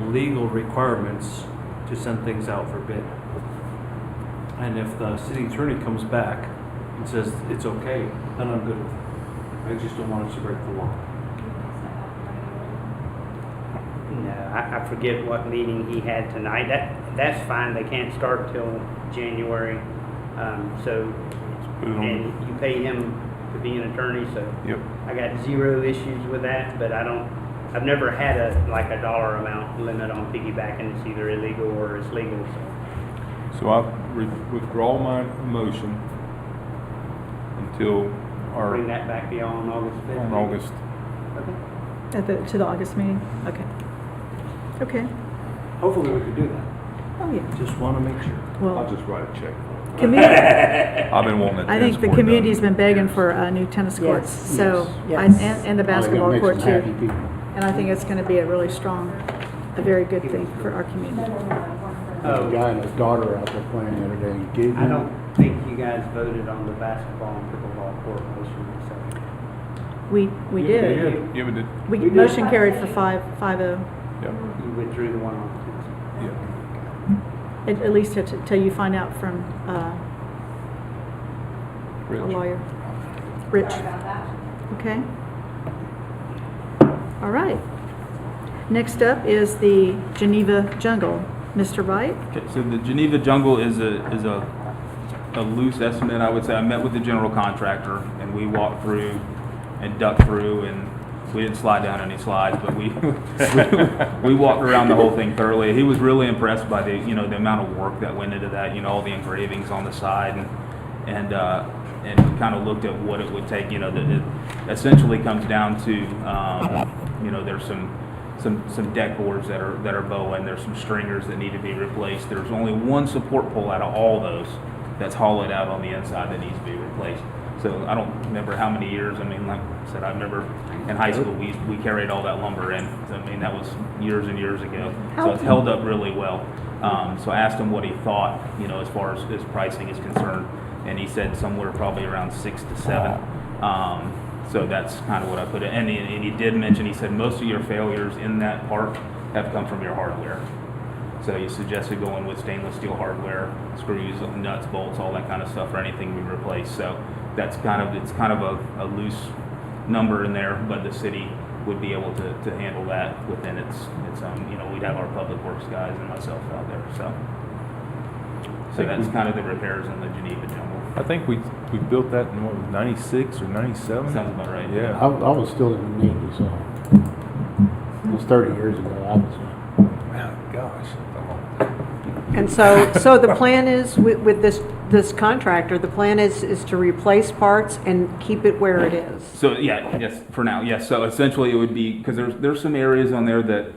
[SPEAKER 3] legal requirements to send things out for bid. And if the city attorney comes back and says it's okay, then I'm good with it. I just don't want us to break the law.
[SPEAKER 8] No, I forget what meeting he had tonight. That's fine. They can't start till January. So,
[SPEAKER 4] Put it on.
[SPEAKER 8] and you pay him to be an attorney, so
[SPEAKER 4] Yep.
[SPEAKER 8] I got zero issues with that, but I've never had a dollar amount limit on piggybacking. It's either illegal or it's legal, so.
[SPEAKER 4] So I withdraw my motion until our,
[SPEAKER 8] Bring that back to you on August 5th.
[SPEAKER 4] on August.
[SPEAKER 8] Okay.
[SPEAKER 5] to the August meeting? Okay. Okay.
[SPEAKER 3] Hopefully we could do that.
[SPEAKER 5] Oh, yeah.
[SPEAKER 3] Just want to make sure.
[SPEAKER 4] I'll
[SPEAKER 5] Well,
[SPEAKER 4] just write a check.
[SPEAKER 5] community,
[SPEAKER 4] I've been wanting that
[SPEAKER 5] I
[SPEAKER 4] tennis
[SPEAKER 5] think the
[SPEAKER 4] court
[SPEAKER 5] community's
[SPEAKER 4] done.
[SPEAKER 5] been begging for new tennis courts,
[SPEAKER 7] Yes,
[SPEAKER 5] so,
[SPEAKER 7] yes.
[SPEAKER 5] and the
[SPEAKER 9] They're gonna
[SPEAKER 5] basketball
[SPEAKER 9] make
[SPEAKER 5] court
[SPEAKER 9] some happy
[SPEAKER 5] too.
[SPEAKER 9] people.
[SPEAKER 5] And I think it's gonna be a really strong, a very good thing for our community.
[SPEAKER 9] There's
[SPEAKER 8] Oh.
[SPEAKER 9] a guy and his daughter out there playing the other day and gave
[SPEAKER 8] I
[SPEAKER 9] him.
[SPEAKER 8] don't think you guys voted on the basketball and pickleball court motion, so.
[SPEAKER 5] We did.
[SPEAKER 4] Yeah, we did.
[SPEAKER 5] We,
[SPEAKER 8] We did.
[SPEAKER 5] motion carried for 5-0.
[SPEAKER 4] Yep.
[SPEAKER 8] You withdrew the one on
[SPEAKER 4] Yeah.
[SPEAKER 5] At least till you find out from a
[SPEAKER 4] Rich.
[SPEAKER 5] lawyer. Rich,
[SPEAKER 1] Sorry about that.
[SPEAKER 5] okay? All right. Next up is the Geneva Jungle. Mr. Wright?
[SPEAKER 2] Okay, so the Geneva Jungle is a loose estimate, I would say. I met with the general contractor, and we walked through and ducked through, and we didn't slide down any slides, but we walked around the whole thing thoroughly. He was really impressed by the the amount of work that went into that, all the engravings on the side, and kind of looked at what it would take. That it essentially comes down to You know, there's some deck boards that are bowing, there's some stringers that need to be replaced. There's only one support pole out of all those that's hollowed out on the inside that needs to be replaced. So I don't remember how many years. I mean, like I said, I remember in high school, we carried all that lumber in. So, I mean, that was years and years ago. So it's held up really well. So I asked him what he thought, you know, as far as his pricing is concerned. And he said somewhere probably around 6 to 7. So that's kind of what I put in. And he did mention, he said most of your failures in that part have come from your hardware. So he suggested going with stainless steel hardware, screws, nuts, bolts, all that kind of stuff, or anything we replace. So that's kind of a loose number in there, but the city would be able to handle that within its you know, we'd have our public works guys and myself out there. So that's kind of the repairs on the Geneva Jungle.
[SPEAKER 4] I think we built that in what, 96 or 97?
[SPEAKER 2] Sounds about right.
[SPEAKER 4] Yeah.
[SPEAKER 9] I was still in the Navy, so it was 30 years ago. I was.
[SPEAKER 4] Oh, gosh.
[SPEAKER 7] And so the plan is, with this contractor, the plan is to replace parts and keep it where it is.
[SPEAKER 2] So yeah, yes, for now, yes. So essentially it would be, because there's some areas on there that,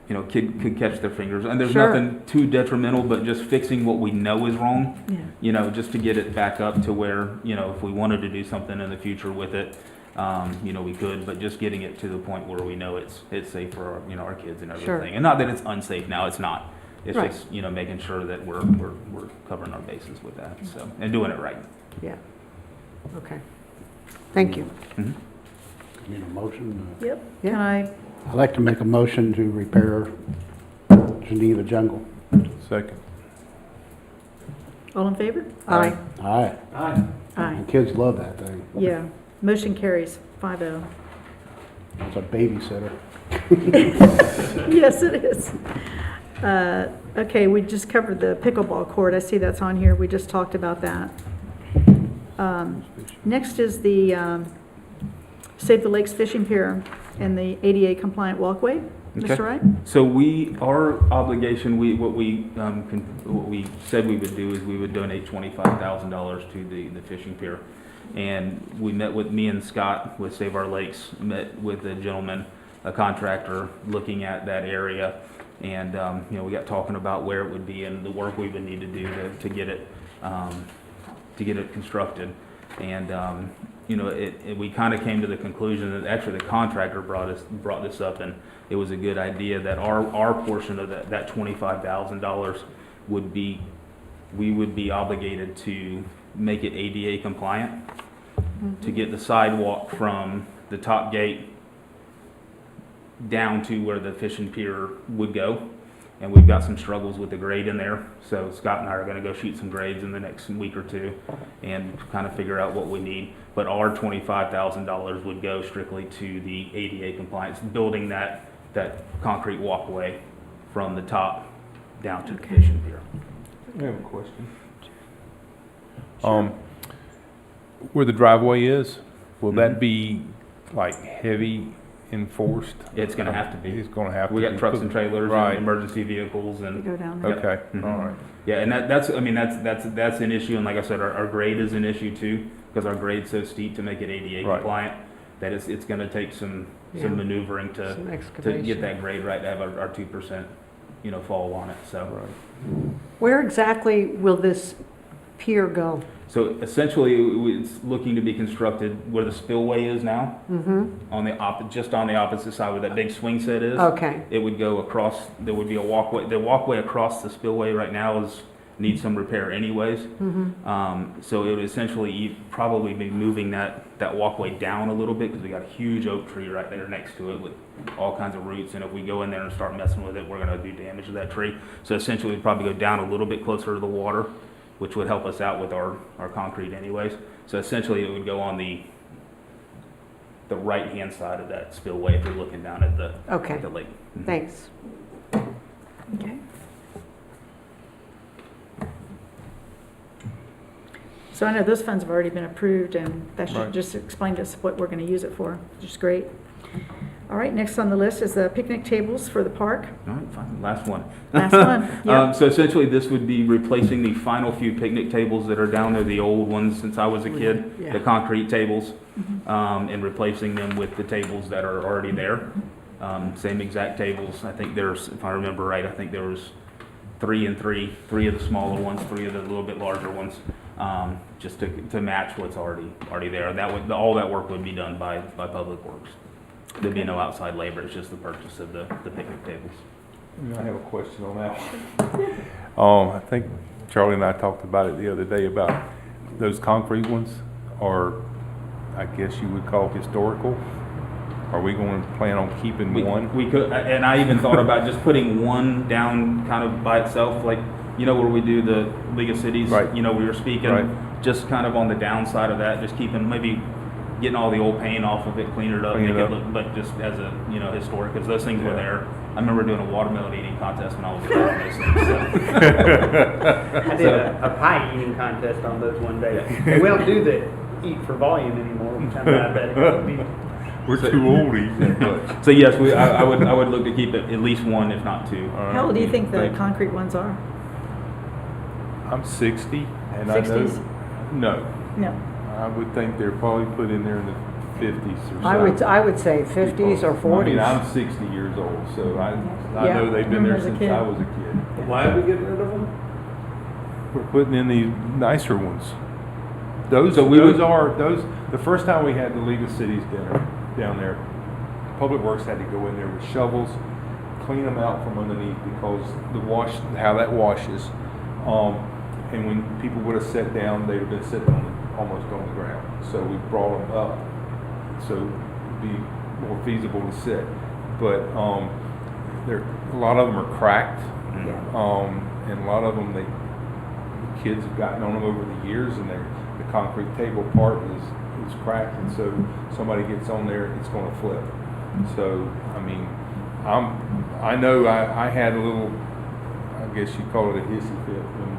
[SPEAKER 2] you know, could catch their fingers. And there's
[SPEAKER 7] Sure.
[SPEAKER 2] nothing too detrimental, but just fixing what we know is wrong.
[SPEAKER 5] Yeah.
[SPEAKER 2] You know, just to get it back up to where, you know, if we wanted to do something in the future with it, you know, we could, but just getting it to the point where we know it's safe for our, you know, our kids and everything.
[SPEAKER 7] Sure.
[SPEAKER 2] And not that it's unsafe now, it's not. It's
[SPEAKER 7] Right.
[SPEAKER 2] just, you know, making sure that we're covering our bases with that, so, and doing it right.
[SPEAKER 7] Yeah. Okay. Thank you.
[SPEAKER 2] Mhm.
[SPEAKER 9] Need a motion?
[SPEAKER 5] Yep.
[SPEAKER 7] Yeah.
[SPEAKER 5] Can I,
[SPEAKER 9] I'd like to make a motion to repair Geneva Jungle.
[SPEAKER 4] Second.
[SPEAKER 5] all in favor?
[SPEAKER 7] Aye.
[SPEAKER 9] Aye.
[SPEAKER 3] Aye.
[SPEAKER 5] Aye.
[SPEAKER 9] The kids love that thing.
[SPEAKER 5] Yeah. Motion carries 5-0.
[SPEAKER 9] It's a babysitter.
[SPEAKER 5] Yes, it is. Okay, we just covered the pickleball court. I see that's on here. We just talked about that. Next is the Save the Lakes Fishing Pier and the ADA compliant walkway.
[SPEAKER 2] Okay.
[SPEAKER 5] Mr. Wright?
[SPEAKER 2] So our obligation, what we said we would do is we would donate $25,000 to the fishing pier. And we met with, me and Scott with Save Our Lakes, met with a gentleman, a contractor, looking at that area. And, you know, we got talking about where it would be and the work we would need to do to get it constructed. And, you know, we kind of came to the conclusion that actually the contractor brought this up, and it was a good idea that our portion of that $25,000 we would be obligated to make it ADA compliant, to get the sidewalk from the top gate down to where the fishing pier would go. And we've got some struggles with the grade in there. So Scott and I are gonna go shoot some grades in the next week or two and kind of figure out what we need. But our $25,000 would go strictly to the ADA compliance, building that concrete walkway from the top down to the fishing pier.
[SPEAKER 4] I have a question. Where the driveway is, will that be like heavy enforced?
[SPEAKER 2] It's gonna have to be.
[SPEAKER 4] It's gonna have to
[SPEAKER 2] We
[SPEAKER 4] be.
[SPEAKER 2] got trucks and trailers
[SPEAKER 4] Right.
[SPEAKER 2] and emergency vehicles
[SPEAKER 5] You
[SPEAKER 2] and.
[SPEAKER 5] go down there.
[SPEAKER 4] Okay,
[SPEAKER 2] Mhm.
[SPEAKER 4] all right.
[SPEAKER 2] Yeah, and that's an issue, and like I said, our grade is an issue too, because our grade's so steep to make it ADA
[SPEAKER 4] Right.
[SPEAKER 2] compliant, that it's gonna take some
[SPEAKER 7] Yeah.
[SPEAKER 2] maneuvering to
[SPEAKER 7] Some
[SPEAKER 2] get
[SPEAKER 7] excavation.
[SPEAKER 2] that grade right, to have our 2%, you know, fall on it, so.
[SPEAKER 4] Right.
[SPEAKER 7] Where exactly will this pier go?
[SPEAKER 2] So essentially, it's looking to be constructed where the spillway is now,
[SPEAKER 7] Mm-hmm.
[SPEAKER 2] just on the opposite side where that big swing set is.
[SPEAKER 7] Okay.
[SPEAKER 2] It would go across, there would be a walkway, the walkway across the spillway right now needs some repair anyways. So it would essentially probably be moving that walkway down a little bit, because we got a huge oak tree right there next to it with all kinds of roots, and if we go in there and start messing with it, we're gonna do damage to that tree. So essentially, we'd probably go down a little bit closer to the water, which would help us out with our concrete anyways. So essentially, it would go on the right-hand side of that spillway if you're looking down at the
[SPEAKER 7] Okay.
[SPEAKER 2] lake. Mhm.
[SPEAKER 7] Thanks.
[SPEAKER 5] Okay. So I know those funds have already been approved, and that should
[SPEAKER 4] Right.
[SPEAKER 5] just explain to us what we're going to use it for, which is great. All right, next on the list is the picnic tables for the park.
[SPEAKER 2] All right, fine, last one.
[SPEAKER 5] Last one, yep.
[SPEAKER 2] So essentially, this would be replacing the final few picnic tables that are down there, the old ones since I was a kid,
[SPEAKER 7] Yeah.
[SPEAKER 2] the concrete tables, and replacing them with the tables that are already there. Same exact tables. I think there's, if I remember right, I think there was 3 and 3, 3 of the smaller ones, 3 of the little bit larger ones, just to match what's already there. That would, all that work would be done by Public Works. There'd be no outside labor, it's just the purchase of the picnic tables.
[SPEAKER 4] I have a question on that one. I think Charlie and I talked about it the other day about those concrete ones are, I guess you would call historical. Are we going to plan on keeping one?
[SPEAKER 2] We could, and I even thought about just putting one down kind of by itself, like, you know, where we do the League of Cities,
[SPEAKER 4] Right.
[SPEAKER 2] you know, we were speaking,
[SPEAKER 4] Right.
[SPEAKER 2] just kind of on the downside of that, just keeping, maybe getting all the old paint off of it, clean it up,
[SPEAKER 4] Clean
[SPEAKER 2] make
[SPEAKER 4] it
[SPEAKER 2] it
[SPEAKER 4] up.
[SPEAKER 2] look, but just as a, you know, historic, because those things were
[SPEAKER 4] Yeah.
[SPEAKER 2] there. I remember doing a watermelon eating contest when I was a kid on those things, so.
[SPEAKER 8] I did a pie eating contest on those one day. And we don't do the eat for volume anymore, which I'm not that it be.
[SPEAKER 4] We're too old to eat that much.
[SPEAKER 2] So yes, I would look to keep it at least one, if not 2.
[SPEAKER 5] How old do you think the
[SPEAKER 2] Thank you.
[SPEAKER 5] concrete ones are?
[SPEAKER 4] I'm 60, and I know,
[SPEAKER 5] 60s?
[SPEAKER 4] no,
[SPEAKER 5] No.
[SPEAKER 4] I would think they're probably put in there in the 50s or so.
[SPEAKER 7] I would say 50s or
[SPEAKER 4] I mean,
[SPEAKER 7] 40s.
[SPEAKER 4] I'm 60 years old, so I
[SPEAKER 7] Yeah.
[SPEAKER 4] know they've been
[SPEAKER 5] Remember
[SPEAKER 4] there
[SPEAKER 5] as a
[SPEAKER 4] since
[SPEAKER 5] kid.
[SPEAKER 4] I was a kid.
[SPEAKER 3] Why are we getting rid of them?
[SPEAKER 4] We're putting in the nicer ones. Those,
[SPEAKER 2] So we
[SPEAKER 4] those
[SPEAKER 2] would-
[SPEAKER 4] are, those, the first time we had the League of Cities dinner down there, Public Works had to go in there with shovels, clean them out from underneath because the wash, how that washes. And when people would have sat down, they'd have been sitting almost on the ground. So we brought them up so it'd be more feasible to sit. But a lot of them are cracked, and a lot of them kids have gotten on them over the years, and the concrete table part is cracked, and so somebody gets on there, it's going to flip. So I mean, I know I had a little, I guess you call it a hissy fit when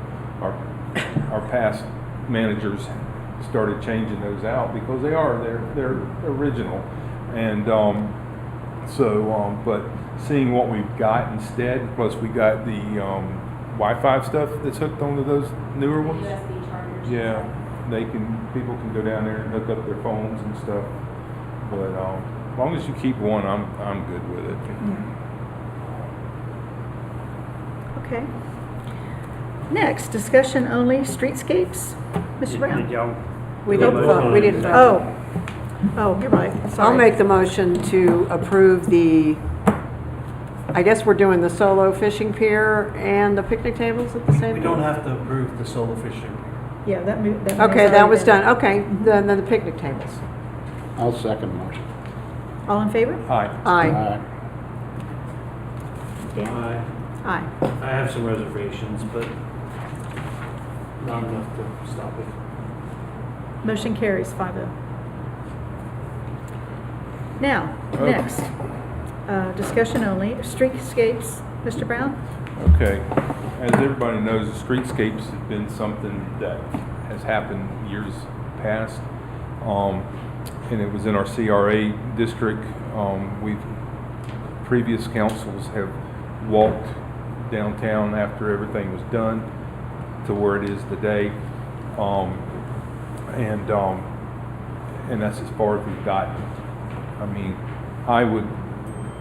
[SPEAKER 4] our past managers started changing those out because they're original, and but seeing what we've got instead, plus we got the Wi-Fi stuff that's hooked onto those newer ones.
[SPEAKER 1] USB chargers.
[SPEAKER 4] Yeah, people can go down there and hook up their phones and stuff. But as long as you keep one, I'm good with it.
[SPEAKER 5] Okay. Next, discussion only, streetscapes. Mr.
[SPEAKER 8] Did
[SPEAKER 5] Brown?
[SPEAKER 8] y'all?
[SPEAKER 7] We didn't vote, we didn't vote.
[SPEAKER 5] Oh, you're right,
[SPEAKER 7] I'll
[SPEAKER 5] sorry.
[SPEAKER 7] make the motion to approve I guess we're doing the solo fishing pier and the picnic tables at the same time?
[SPEAKER 3] We don't have to approve the solo fishing.
[SPEAKER 5] Yeah, that moved.
[SPEAKER 7] Okay, that was done, okay, then the picnic tables.
[SPEAKER 9] I'll second the motion.
[SPEAKER 5] All in favor?
[SPEAKER 4] Hi.
[SPEAKER 7] Aye.
[SPEAKER 5] Dan? Aye.
[SPEAKER 3] I have some reservations, but not enough to stop it.
[SPEAKER 5] Motion carries 5-0. Now,
[SPEAKER 4] Okay.
[SPEAKER 5] next, discussion only, streetscapes. Mr. Brown?
[SPEAKER 4] Okay. As everybody knows, the streetscapes have been something that has happened years past. And it was in our CRA district. Previous councils have walked downtown after everything was done to where it is today. And that's as far as we've gotten. I mean, I would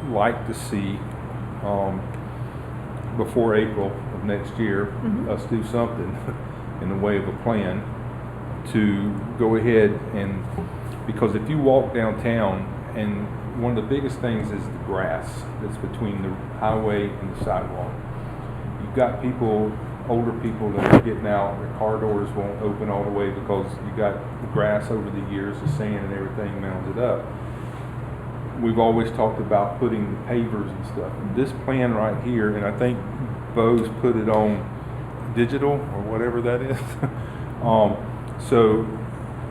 [SPEAKER 4] like to see, before April of next year, us do something in the way of a plan to go ahead and, because if you walk downtown, and one of the biggest things is the grass that's between the highway and the sidewalk. You've got people, older people that are getting out, their car doors won't open all the way because you got the grass over the years, the sand and everything mounted up. We've always talked about putting the pavers and stuff. This plan right here, and I think Bo's put it on digital or whatever that is. So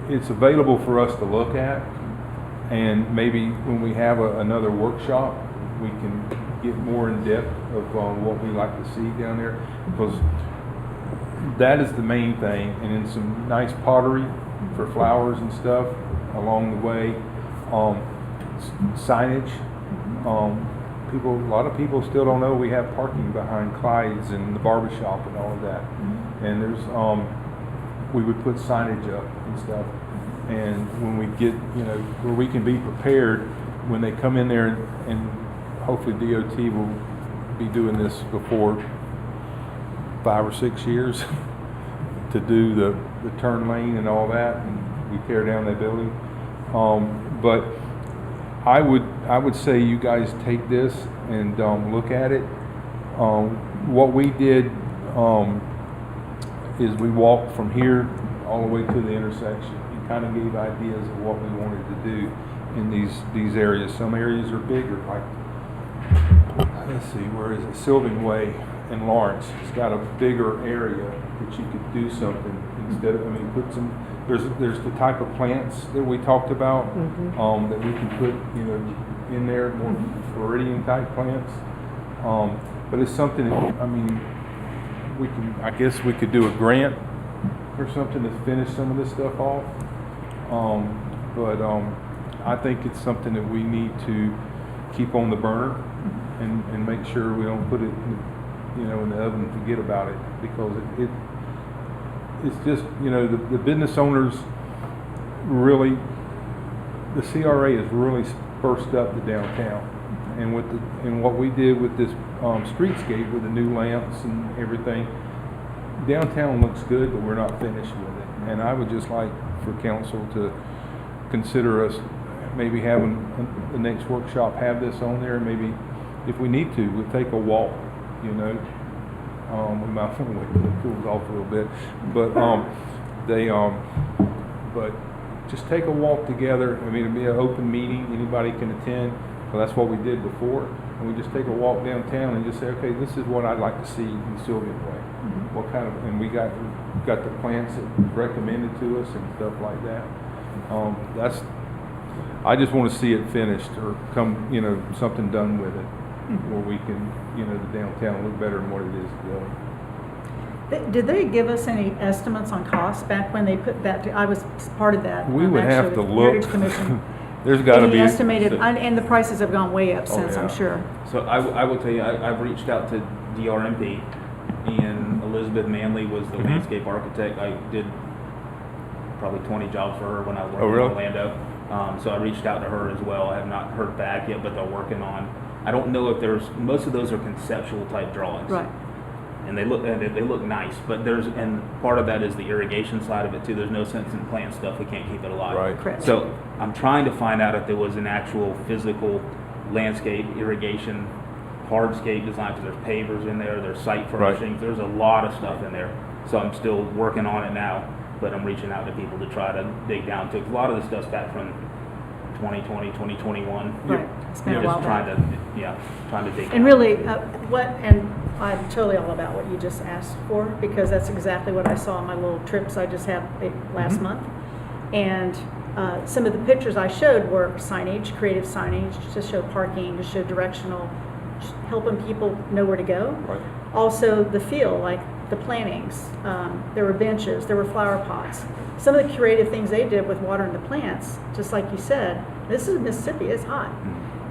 [SPEAKER 4] it's available for us to look at, and maybe when we have another workshop, we can get more in depth of what we like to see down there, because that is the main thing, and then some nice pottery for flowers and stuff along the way. Signage A lot of people still don't know we have parking behind Clyde's and the barber shop and all of that. And there's, we would put signage up and stuff. And when we get, where we can be prepared when they come in there, and hopefully DOT will be doing this before 5 or 6 years to do the turn lane and all that, and we tear down that building. But I would say you guys take this and look at it. What we did is we walked from here all the way to the intersection and kind of gave ideas of what we wanted to do in these areas. Some areas are bigger, like, let's see, where is it? Sylvan Way in Lawrence. It's got a bigger area that you could do something instead of, put some, there's the type of plants that we talked about, that we can put, in there, more Floridian type plants. But it's something that, I guess we could do a grant or something to finish some of this stuff off. But I think it's something that we need to keep on the burner and make sure we don't put it in the oven and forget about it, because it's just, the business owners really, the CRA has really spruced up the downtown. And what we did with this streetscape with the new lamps and everything, downtown looks good, but we're not finished with it. And I would just like for council to consider us maybe having the next workshop have this on there. Maybe if we need to, we'll take a walk, we might want to wait till it cools off a little bit, but but just take a walk together. It'll be an open meeting, anybody can attend. Well, that's what we did before, and we just take a walk downtown and just say, okay, this is what I'd like to see in Sylvan Way. What kind of, and we got the plants that recommended to us and stuff like that. I just want to see it finished or come, something done with it, where we can, the downtown look better than what it is today.
[SPEAKER 5] Did they give us any estimates on costs back when they put that, I was part of that.
[SPEAKER 4] We would have to
[SPEAKER 5] actually, with the
[SPEAKER 4] look.
[SPEAKER 5] Heritage Commission.
[SPEAKER 4] There's got to
[SPEAKER 5] Any
[SPEAKER 4] be.
[SPEAKER 5] estimated, and the prices have gone way up since,
[SPEAKER 4] yeah.
[SPEAKER 5] I'm sure.
[SPEAKER 2] So I will tell you, I've reached out to DRMP, and Elizabeth Manley was the landscape architect. I did probably 20 jobs for her when I worked in Orlando. So I reached out to her as well. I have not heard back yet, but they're working on. I don't know if most of those are conceptual type drawings.
[SPEAKER 5] Right.
[SPEAKER 2] And they look nice, but and part of that is the irrigation side of it too. There's no sense in plant stuff. We can't keep it alive.
[SPEAKER 4] Right.
[SPEAKER 5] Correct.
[SPEAKER 2] So I'm trying to find out if there was an actual physical landscape irrigation hardscape design, because there's pavers in there, there's site furnishings, there's a lot of stuff in there. So I'm still working on it now, but I'm reaching out to people to try to dig down to it. A lot of this stuff's back from 2020, 2021.
[SPEAKER 5] Right. It's been a while
[SPEAKER 2] Just
[SPEAKER 5] back.
[SPEAKER 2] trying to dig
[SPEAKER 5] And
[SPEAKER 2] down.
[SPEAKER 5] really, and I'm totally all about what you just asked for, because that's exactly what I saw on my little trips I just had last month. And some of the pictures I showed were signage, creative signage, to show parking, to show directional, helping people know where to go.
[SPEAKER 4] Right.
[SPEAKER 5] Also the feel, like the plantings, there were benches, there were flower pots. Some of the creative things they did with watering the plants, just like you said, this is Mississippi, it's hot,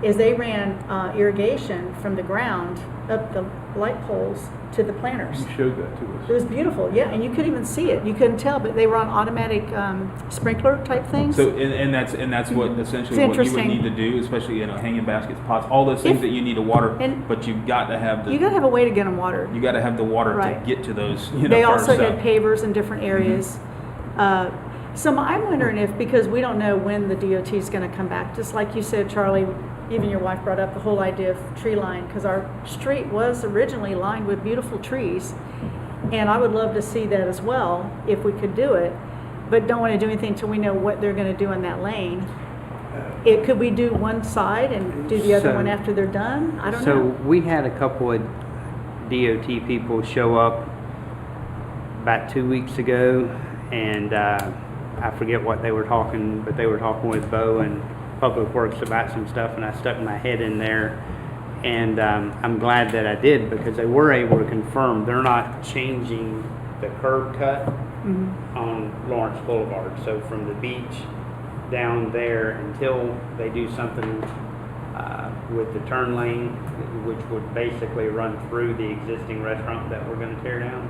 [SPEAKER 5] is they ran irrigation from the ground up the light poles to the planters.
[SPEAKER 4] You showed that to us.
[SPEAKER 5] It was beautiful, yeah, and you couldn't even see it. You couldn't tell, but they were on automatic sprinkler type things.
[SPEAKER 2] So and that's what essentially
[SPEAKER 5] It's
[SPEAKER 2] what you would
[SPEAKER 5] interesting.
[SPEAKER 2] need to do, especially hanging baskets, pots, all those things that you need to water. But you've got to have
[SPEAKER 5] You gotta have a way to get them watered.
[SPEAKER 2] you got to have the water
[SPEAKER 5] Right.
[SPEAKER 2] to get to those.
[SPEAKER 5] They
[SPEAKER 2] first.
[SPEAKER 5] also
[SPEAKER 2] So-
[SPEAKER 5] had pavers in different areas. So I'm wondering if, because we don't know when the DOT is going to come back, just like you said, Charlie, even your wife brought up the whole idea of tree line, because our street was originally lined with beautiful trees. And I would love to see that as well, if we could do it, but don't want to do anything until we know what they're going to do in that lane. Could we do one side and do the other
[SPEAKER 8] So-
[SPEAKER 5] one after they're done? I don't
[SPEAKER 8] So
[SPEAKER 5] know.
[SPEAKER 8] we had a couple of DOT people show up about 2 weeks ago, and I forget what they were talking, but they were talking with Bo and Public Works about some stuff, and I stuck my head in there. And I'm glad that I did, because they were able to confirm they're not changing the curb cut on Lawrence Boulevard. So from the beach down there, until they do something, with the turn lane, which would basically run through the existing restaurant that we're gonna tear down.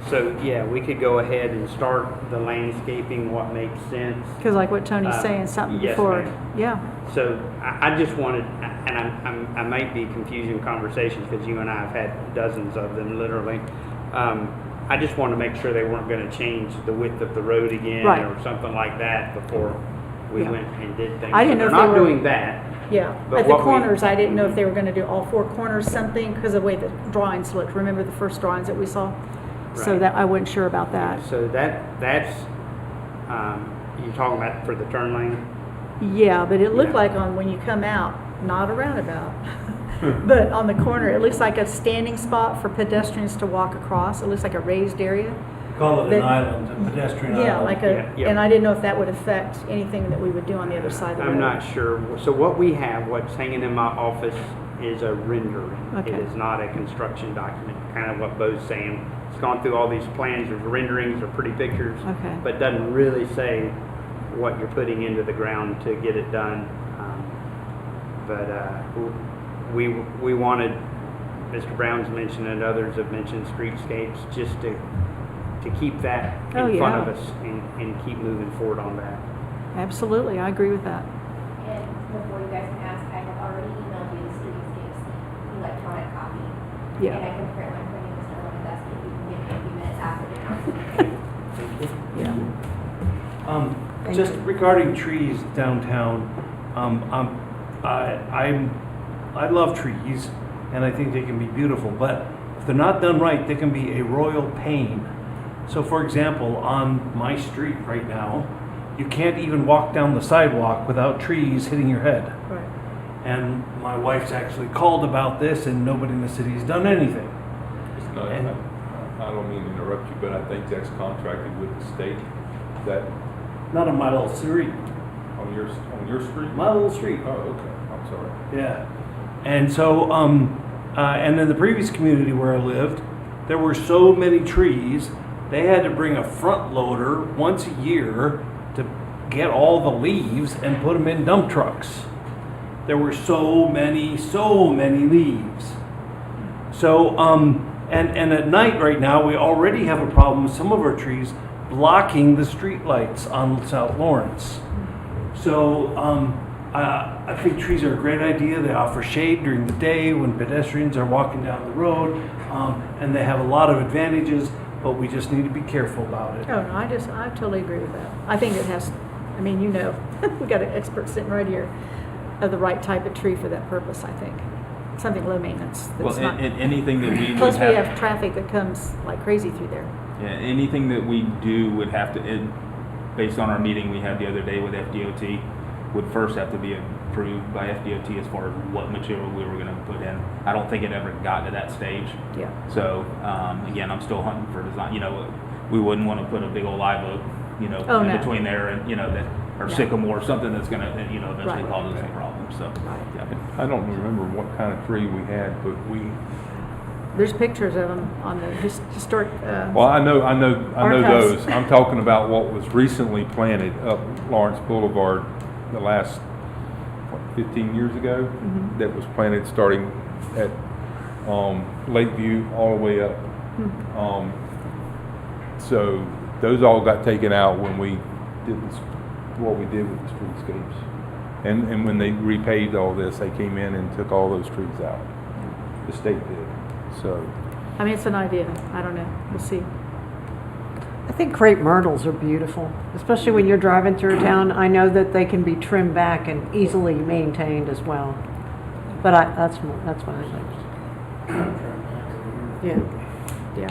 [SPEAKER 8] So, yeah, we could go ahead and start the landscaping, what makes sense.
[SPEAKER 5] Because like what Tony's saying, something
[SPEAKER 8] yes,
[SPEAKER 5] before,
[SPEAKER 8] ma'am.
[SPEAKER 5] yeah.
[SPEAKER 8] So I just wanted, and I might be confusing conversations because you and I have had dozens of them, literally. I just want to make sure they weren't going to change the width of the road again
[SPEAKER 5] Right.
[SPEAKER 8] or something like that before we
[SPEAKER 5] Yeah.
[SPEAKER 8] went and did things.
[SPEAKER 5] I didn't know
[SPEAKER 8] So
[SPEAKER 5] if
[SPEAKER 8] they're
[SPEAKER 5] they
[SPEAKER 8] not
[SPEAKER 5] were-
[SPEAKER 8] doing that.
[SPEAKER 5] Yeah,
[SPEAKER 8] But
[SPEAKER 5] at the
[SPEAKER 8] what we-
[SPEAKER 5] corners, I didn't know if they were gonna do all four corners something, because of the way the drawings looked. Remember the first drawings that we saw? So
[SPEAKER 8] Right.
[SPEAKER 5] that, I wasn't sure about that.
[SPEAKER 8] So that's you're talking about for the turn lane.
[SPEAKER 5] Yeah, but it looked
[SPEAKER 8] Yeah.
[SPEAKER 5] like when you come out, not a roundabout, but on the corner, it looks like a standing spot for pedestrians to walk across. It looks like a raised area.
[SPEAKER 3] Call it an
[SPEAKER 5] That-
[SPEAKER 3] island, a pedestrian island.
[SPEAKER 5] Yeah, like a,
[SPEAKER 8] Yeah.
[SPEAKER 5] and I didn't know if that would affect anything that we would do on the other side of the road.
[SPEAKER 8] I'm not sure. So what we have, what's hanging in my office is a rendering.
[SPEAKER 5] Okay.
[SPEAKER 8] It is not a construction document, kind of what Bo's saying. It's gone through all these plans, there's renderings, they're pretty pictures.
[SPEAKER 5] Okay.
[SPEAKER 8] But doesn't really say what you're putting into the ground to get it done. We wanted, Mr. Brown's mentioned and others have mentioned streetscapes, just to keep that
[SPEAKER 5] Oh,
[SPEAKER 8] in front
[SPEAKER 5] yeah.
[SPEAKER 8] of us and keep moving forward on that.
[SPEAKER 5] Absolutely, I agree with that.
[SPEAKER 1] And before you guys can ask, I have already emailed you the Streetscapes electronic copy.
[SPEAKER 5] Yeah.
[SPEAKER 1] And I can print one for you, Mr. Lewandowski, if you can give me a few minutes after the council meeting.
[SPEAKER 5] Yeah. Thank
[SPEAKER 3] Just
[SPEAKER 5] you.
[SPEAKER 3] regarding trees downtown, I love trees, and I think they can be beautiful, but if they're not done right, they can be a royal pain. So for example, on my street right now, you can't even walk down the sidewalk without trees hitting your head.
[SPEAKER 5] Right.
[SPEAKER 3] And my wife's actually called about this, and nobody in the city has done anything.
[SPEAKER 4] No, I don't mean to interrupt you, but I think that's contracted with the state, that
[SPEAKER 3] Not on my little street,
[SPEAKER 4] on your street?
[SPEAKER 3] my little street.
[SPEAKER 4] Oh, okay, I'm sorry.
[SPEAKER 3] Yeah. And so, and in the previous community where I lived, there were so many trees, they had to bring a front loader once a year to get all the leaves and put them in dump trucks. There were so many leaves. So, and at night right now, we already have a problem with some of our trees blocking the street lights on South Lawrence. So, I think trees are a great idea. They offer shade during the day when pedestrians are walking down the road, and they have a lot of advantages, but we just need to be careful about it.
[SPEAKER 5] Oh, no, I totally agree with that. I think it has, I mean, you know, we got an expert sitting right here of the right type of tree for that purpose, I think. Something low maintenance.
[SPEAKER 2] Well,
[SPEAKER 5] That's not,
[SPEAKER 2] and anything that we would
[SPEAKER 5] plus we have traffic that comes like crazy through there.
[SPEAKER 2] Yeah, anything that we do would have to, based on our meeting we had the other day with FDOT, would first have to be approved by FDOT as far as what material we were gonna put in. I don't think it ever got to that stage.
[SPEAKER 5] Yeah.
[SPEAKER 2] So, again, I'm still hunting for design, you know, we wouldn't wanna put a big old live oak, you know,
[SPEAKER 5] Oh,
[SPEAKER 2] in
[SPEAKER 5] no.
[SPEAKER 2] between there and, you know, that, or
[SPEAKER 5] Yeah.
[SPEAKER 2] sycamore, something that's gonna, you know, eventually
[SPEAKER 5] Right.
[SPEAKER 2] cause us a problem, so.
[SPEAKER 5] Right.
[SPEAKER 2] Yeah.
[SPEAKER 4] I don't remember what kind of tree we had, but
[SPEAKER 5] There's pictures of them on the historic,
[SPEAKER 4] well, I know
[SPEAKER 5] Archives.
[SPEAKER 4] those. I'm talking about what was recently planted up Lawrence Boulevard the last, 15 years ago?
[SPEAKER 5] Mhm.
[SPEAKER 4] That was planted starting at, Lakeview all the way up. So those all got taken out when we did what we did with the streetscapes. And when they repaved all this, they came in and took all those trees out. The state did, so.
[SPEAKER 5] I mean, it's an idea. I don't know. We'll see.
[SPEAKER 7] I think crepe myrtles are beautiful, especially when you're driving through town. I know that they can be trimmed back and easily maintained as well. But that's what I think. Yeah.
[SPEAKER 5] Yeah.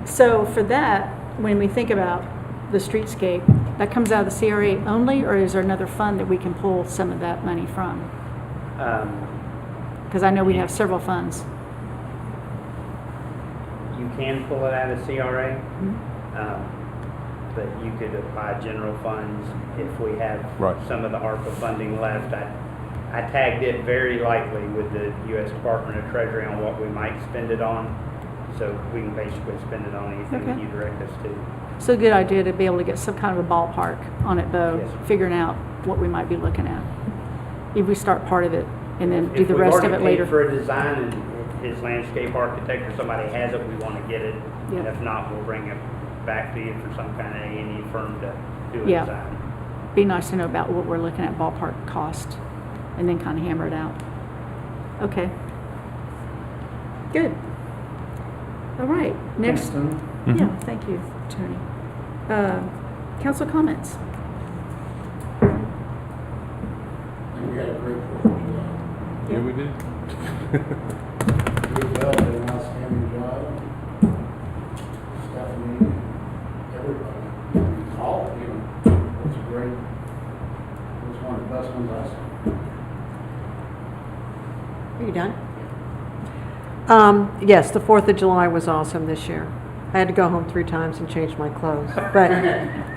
[SPEAKER 5] So for that, when we think about the streetscape, that comes out of the CRA only, or is there another fund that we can pull some of that money from? Because I know we have several funds.
[SPEAKER 8] You can pull it out of CRA, but you could apply general funds if we have
[SPEAKER 4] Right.
[SPEAKER 8] some of the ARPA funding left. I tagged it very lightly with the U.S. Department of Treasury on what we might spend it on, so we can basically spend it on anything that
[SPEAKER 5] Okay.
[SPEAKER 8] you direct us to.
[SPEAKER 5] So a good idea to be able to get some kind of a ballpark on it, Bo,
[SPEAKER 8] Yes.
[SPEAKER 5] figuring out what we might be looking at. If we start part of it and then do
[SPEAKER 8] If
[SPEAKER 5] the
[SPEAKER 8] we've
[SPEAKER 5] rest of
[SPEAKER 8] already
[SPEAKER 5] it
[SPEAKER 8] paid
[SPEAKER 5] later.
[SPEAKER 8] for a design and his landscape architect or somebody has it, we want to get it. And
[SPEAKER 5] Yeah.
[SPEAKER 8] if not, we'll bring it back to you for some kind of A&E firm to do a
[SPEAKER 5] Yeah.
[SPEAKER 8] design.
[SPEAKER 5] Be nice to know about what we're looking at ballpark cost and then kind of hammer it out. Okay. Good. All right, next. Yeah, thank you, Tony. Council comments.
[SPEAKER 9] We had a great 4th of July.
[SPEAKER 4] Yeah, we did.
[SPEAKER 9] Did well, did an outstanding job. Stephanie, everybody, all of you. It was great. It was one of the best ones I saw.
[SPEAKER 7] Are you done? Yes, the 4th of July was awesome this year. I had to go home 3 times and change my clothes. But,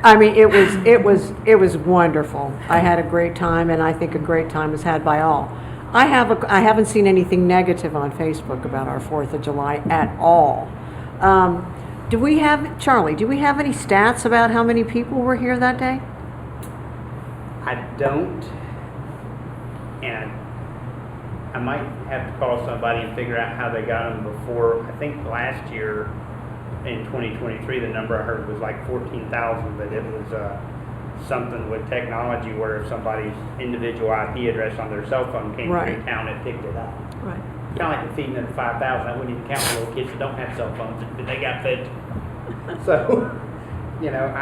[SPEAKER 7] I mean, it was wonderful. I had a great time, and I think a great time was had by all. I haven't seen anything negative on Facebook about our 4th of July at all. Charlie, do we have any stats about how many people were here that day?
[SPEAKER 8] I don't, and I might have to call somebody and figure out how they got them before. I think last year, in 2023, the number I heard was like 14,000, but it was something with technology where if somebody's individual IP address on their cell phone came
[SPEAKER 7] Right.
[SPEAKER 8] through town, it picked it up.
[SPEAKER 5] Right.
[SPEAKER 8] Kind of like the feeding of the 5,000. I wouldn't even count the little kids that don't have cell phones, but they got fed. So, you know,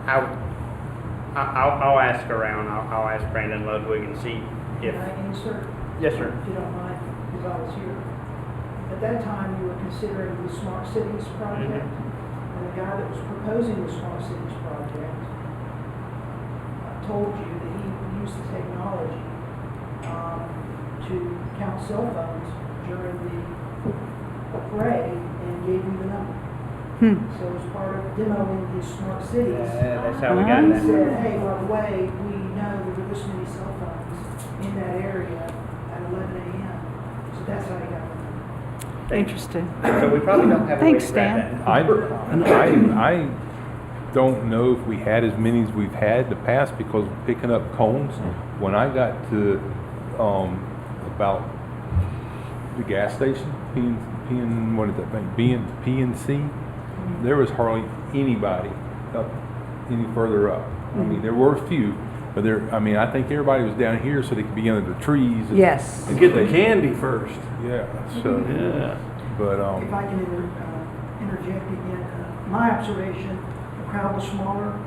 [SPEAKER 8] I'll ask around. I'll ask Brandon Ludwig and see if.
[SPEAKER 10] Can I insert,
[SPEAKER 8] Yes, sir.
[SPEAKER 10] if you don't mind, because I was here. At that time, you were considering the Smart Cities project, and the guy that was proposing the Smart Cities project told you that he would use the technology to count cell phones during the parade and gave you the number. So as part of demoing these Smart Cities,
[SPEAKER 8] That's how we got
[SPEAKER 10] he
[SPEAKER 8] that.
[SPEAKER 10] said, hey, by the way, we know there were this many cell phones in that area at 11 a.m. So that's how he got it.
[SPEAKER 5] Interesting.
[SPEAKER 8] So we probably don't have a way
[SPEAKER 5] Thanks,
[SPEAKER 8] to grab
[SPEAKER 5] Stan.
[SPEAKER 8] that.
[SPEAKER 4] I don't know if we had as many as we've had in the past because picking up cones. When I got to about the gas station, what is that thing? PNC, there was hardly anybody up any further up. I mean, there were a few, but I think everybody was down here so they could be under the trees.
[SPEAKER 7] Yes.
[SPEAKER 3] And get the candy first.
[SPEAKER 4] Yeah. So.
[SPEAKER 3] Yeah.
[SPEAKER 4] But
[SPEAKER 10] If I can interject again, my observation, the crowd was smaller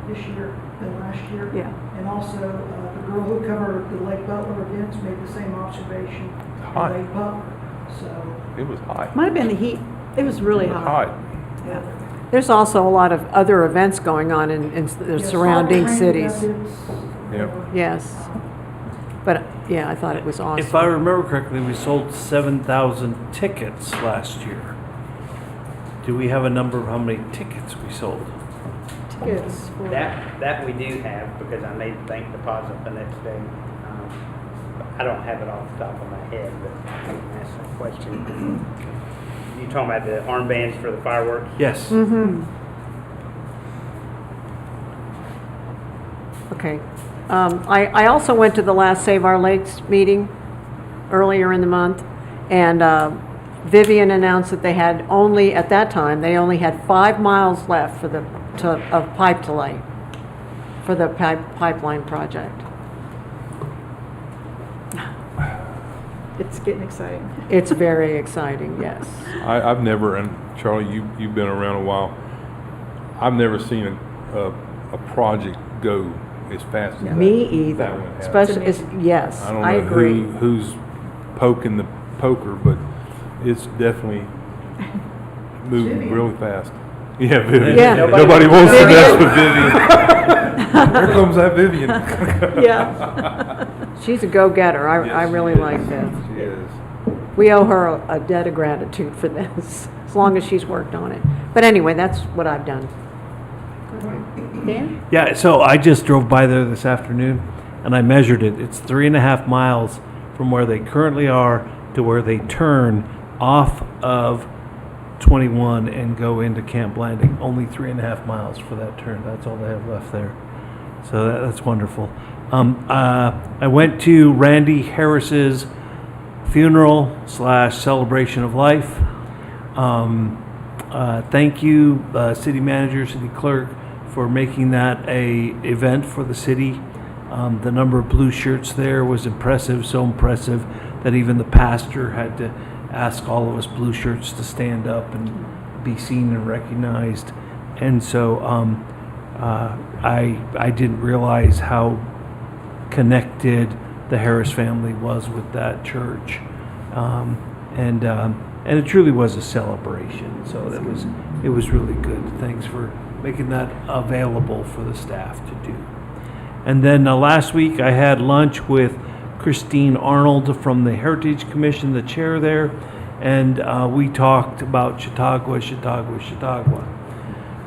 [SPEAKER 10] this year than last year.
[SPEAKER 5] Yeah.
[SPEAKER 10] And also, the girl who covered the Lake Butler events made the same observation
[SPEAKER 4] Hot.
[SPEAKER 10] for Lake Butler. So,
[SPEAKER 4] it was hot.
[SPEAKER 5] Might have been the heat. It was really
[SPEAKER 4] It was
[SPEAKER 5] hot.
[SPEAKER 4] hot.
[SPEAKER 5] Yeah.
[SPEAKER 7] There's also a lot of other events going on in the
[SPEAKER 10] yeah,
[SPEAKER 7] surrounding
[SPEAKER 10] soccer
[SPEAKER 7] cities.
[SPEAKER 10] training events,
[SPEAKER 4] Yep.
[SPEAKER 7] Yes. But, yeah, I thought it was awesome.
[SPEAKER 3] If I remember correctly, we sold 7,000 tickets last year. Do we have a number of how many tickets we sold?
[SPEAKER 5] Tickets for.
[SPEAKER 8] That we do have because I made the bank deposit the next day. I don't have it off the top of my head, but I can ask that question. You talking about the armbands for the fireworks?
[SPEAKER 3] Yes.
[SPEAKER 7] Mm-hmm. Okay. I also went to the last Save Our Lakes meeting earlier in the month, and Vivian announced that they had only, at that time, they only had 5 miles left of pipe to lay for the pipeline project.
[SPEAKER 5] It's getting exciting.
[SPEAKER 7] It's very exciting, yes.
[SPEAKER 4] I've never, and Charlie, you've been around a while. I've never seen a project go as fast as
[SPEAKER 7] Me
[SPEAKER 4] that
[SPEAKER 7] either.
[SPEAKER 4] one has.
[SPEAKER 7] Especially, yes,
[SPEAKER 4] I don't
[SPEAKER 7] I
[SPEAKER 4] know
[SPEAKER 7] agree.
[SPEAKER 4] who's poking the poker, but it's definitely moving really fast. Yeah, Vivian.
[SPEAKER 7] Yeah.
[SPEAKER 4] Nobody wants to
[SPEAKER 7] Vivian.
[SPEAKER 4] mess with Vivian. Here comes that Vivian.
[SPEAKER 5] Yeah.
[SPEAKER 7] She's a go-getter. I
[SPEAKER 4] Yes,
[SPEAKER 7] really
[SPEAKER 4] she is.
[SPEAKER 7] like this.
[SPEAKER 4] She is.
[SPEAKER 7] We owe her a debt of gratitude for this, as long as she's worked on it. But anyway, that's what I've done.
[SPEAKER 5] Dan?
[SPEAKER 3] Yeah, so I just drove by there this afternoon and I measured it. It's 3.5 miles from where they currently are to where they turn off of 21 and go into Camp Blanding. Only 3.5 miles for that turn. That's all they have left there. So that's wonderful. I went to Randy Harris's funeral / celebration of life. Thank you, city manager, city clerk, for making that a event for the city. The number of blue shirts there was impressive, so impressive that even the pastor had to ask all of us blue shirts to stand up and be seen and recognized. And so I didn't realize how connected the Harris family was with that church. And it truly was a celebration. So it was really good. Thanks for making that available for the staff to do. And then last week I had lunch with Christine Arnold from the Heritage Commission, the chair there, and we talked about Chautauqua.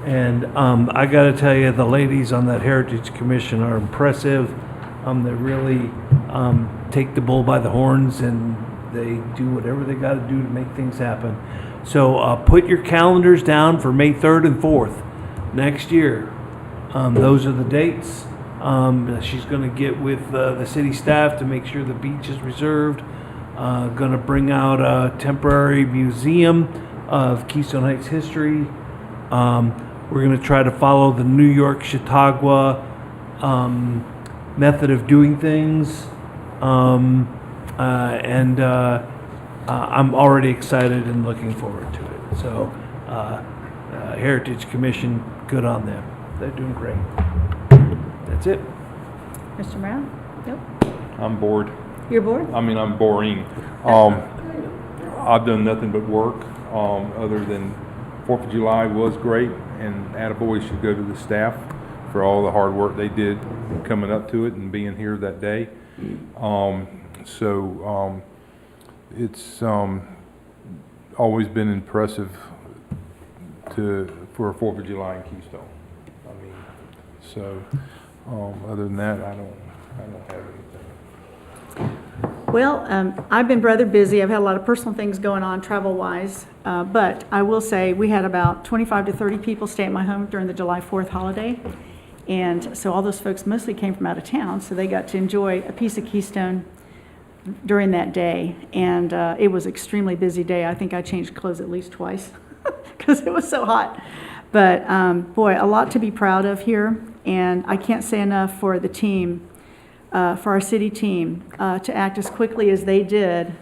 [SPEAKER 3] And I got to tell you, the ladies on that Heritage Commission are impressive. They really take the bull by the horns, and they do whatever they got to do to make things happen. So put your calendars down for May 3rd and 4th next year. Those are the dates. She's going to get with the city staff to make sure the beach is reserved. Going to bring out a temporary museum of Keystone Heights history. We're going to try to follow the New York Chautauqua method of doing things. I'm already excited and looking forward to it. So, Heritage Commission, good on them. They're doing great. That's it.
[SPEAKER 5] Mr. Brown? Nope.
[SPEAKER 4] I'm bored.
[SPEAKER 5] You're bored?
[SPEAKER 4] I mean, I'm boring. I've done nothing but work, other than 4th of July was great, and attaboy should go to the staff for all the hard work they did coming up to it and being here that day. It's always been impressive for a 4th of July in Keystone. I mean, so other than that, I don't have anything.
[SPEAKER 5] Well, I've been rather busy. I've had a lot of personal things going on travel-wise, but I will say we had about 25 to 30 people stay at my home during the July 4th holiday. And so all those folks mostly came from out of town, so they got to enjoy a piece of Keystone during that day. And it was an extremely busy day. I think I changed clothes at least twice because it was so hot. But boy, a lot to be proud of here. And I can't say enough for the team, for our city team, to act as quickly as they did.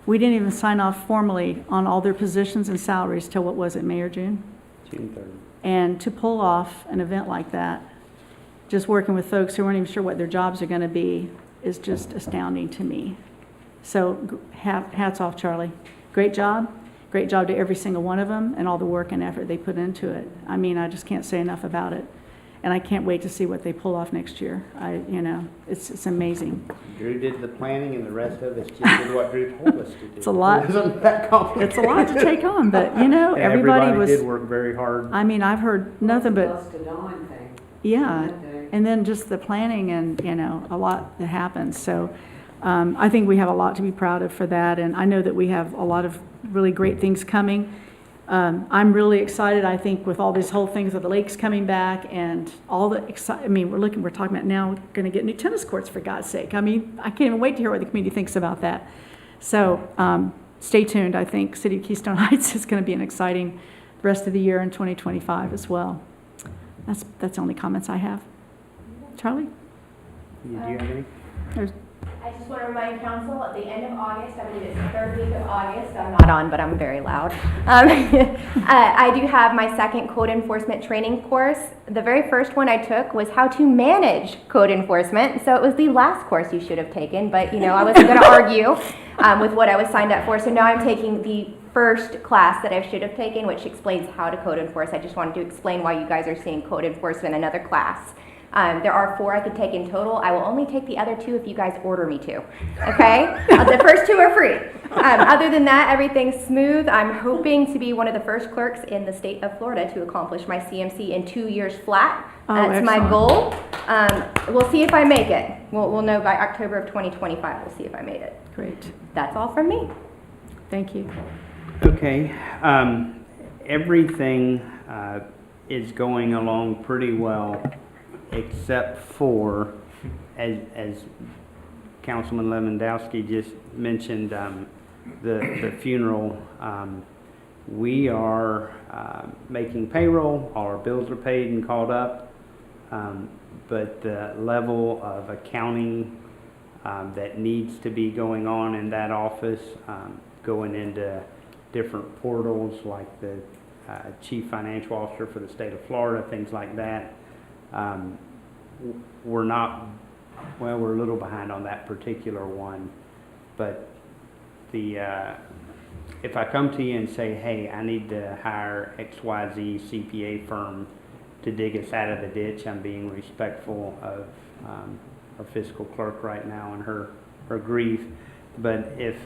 [SPEAKER 5] We didn't even sign off formally on all their positions and salaries till, what was it, May or June?
[SPEAKER 8] June 3rd.
[SPEAKER 5] And to pull off an event like that, just working with folks who weren't even sure what their jobs are going to be, is just astounding to me. So hats off, Charlie. Great job. Great job to every single one of them and all the work and effort they put into it. I mean, I just can't say enough about it. And I can't wait to see what they pull off next year. It's amazing.
[SPEAKER 8] Drew did the planning, and the rest of us just did what Drew told us to do.
[SPEAKER 5] It's a lot.
[SPEAKER 8] It wasn't that complicated.
[SPEAKER 5] It's a lot to take on, but
[SPEAKER 8] And
[SPEAKER 5] everybody was.
[SPEAKER 8] did work very hard.
[SPEAKER 5] I mean, I've heard nothing but.
[SPEAKER 7] Dusk to dawn thing.
[SPEAKER 5] Yeah,
[SPEAKER 7] That day.
[SPEAKER 5] and then just the planning and, a lot that happens. So I think we have a lot to be proud of for that, and I know that we have a lot of really great things coming. I'm really excited, I think, with all these whole things with the lakes coming back and all the we're talking about now going to get new tennis courts, for God's sake. I mean, I can't even wait to hear what the community thinks about that. So stay tuned. I think City of Keystone Heights is going to be an exciting rest of the year in 2025 as well. That's the only comments I have. Charlie?
[SPEAKER 8] Do you have any?
[SPEAKER 1] I just want to remind council, at the end of August, I believe it's the third week of August, I'm not on, but I'm very loud. I do have my second code enforcement training course. The very first one I took was how to manage code enforcement. So it was the last course you should have taken, but I wasn't going to argue with what I was signed up for. So now I'm taking the first class that I should have taken, which explains how to code enforce. I just wanted to explain why you guys are seeing code enforcement in another class. There are 4 I could take in total. I will only take the other 2 if you guys order me to. Okay? The first 2 are free. Other than that, everything's smooth. I'm hoping to be one of the first clerks in the state of Florida to accomplish my CMC in 2 years flat. That's my goal. We'll see if I make it. We'll know by October of 2025. We'll see if I made it.
[SPEAKER 5] Great.
[SPEAKER 1] That's all from me.
[SPEAKER 5] Thank you.
[SPEAKER 8] Okay, everything is going along pretty well, except for, as Councilman Lewandowski just mentioned, the funeral. We are making payroll, all our bills are paid and caught up, but the level of accounting that needs to be going on in that office, going into different portals like the chief financial officer for the state of Florida, things like that. We're not, well, we're a little behind on that particular one, but if I come to you and say, hey, I need to hire XYZ CPA firm to dig us out of the ditch, I'm being respectful of our fiscal clerk right now and her grief. But if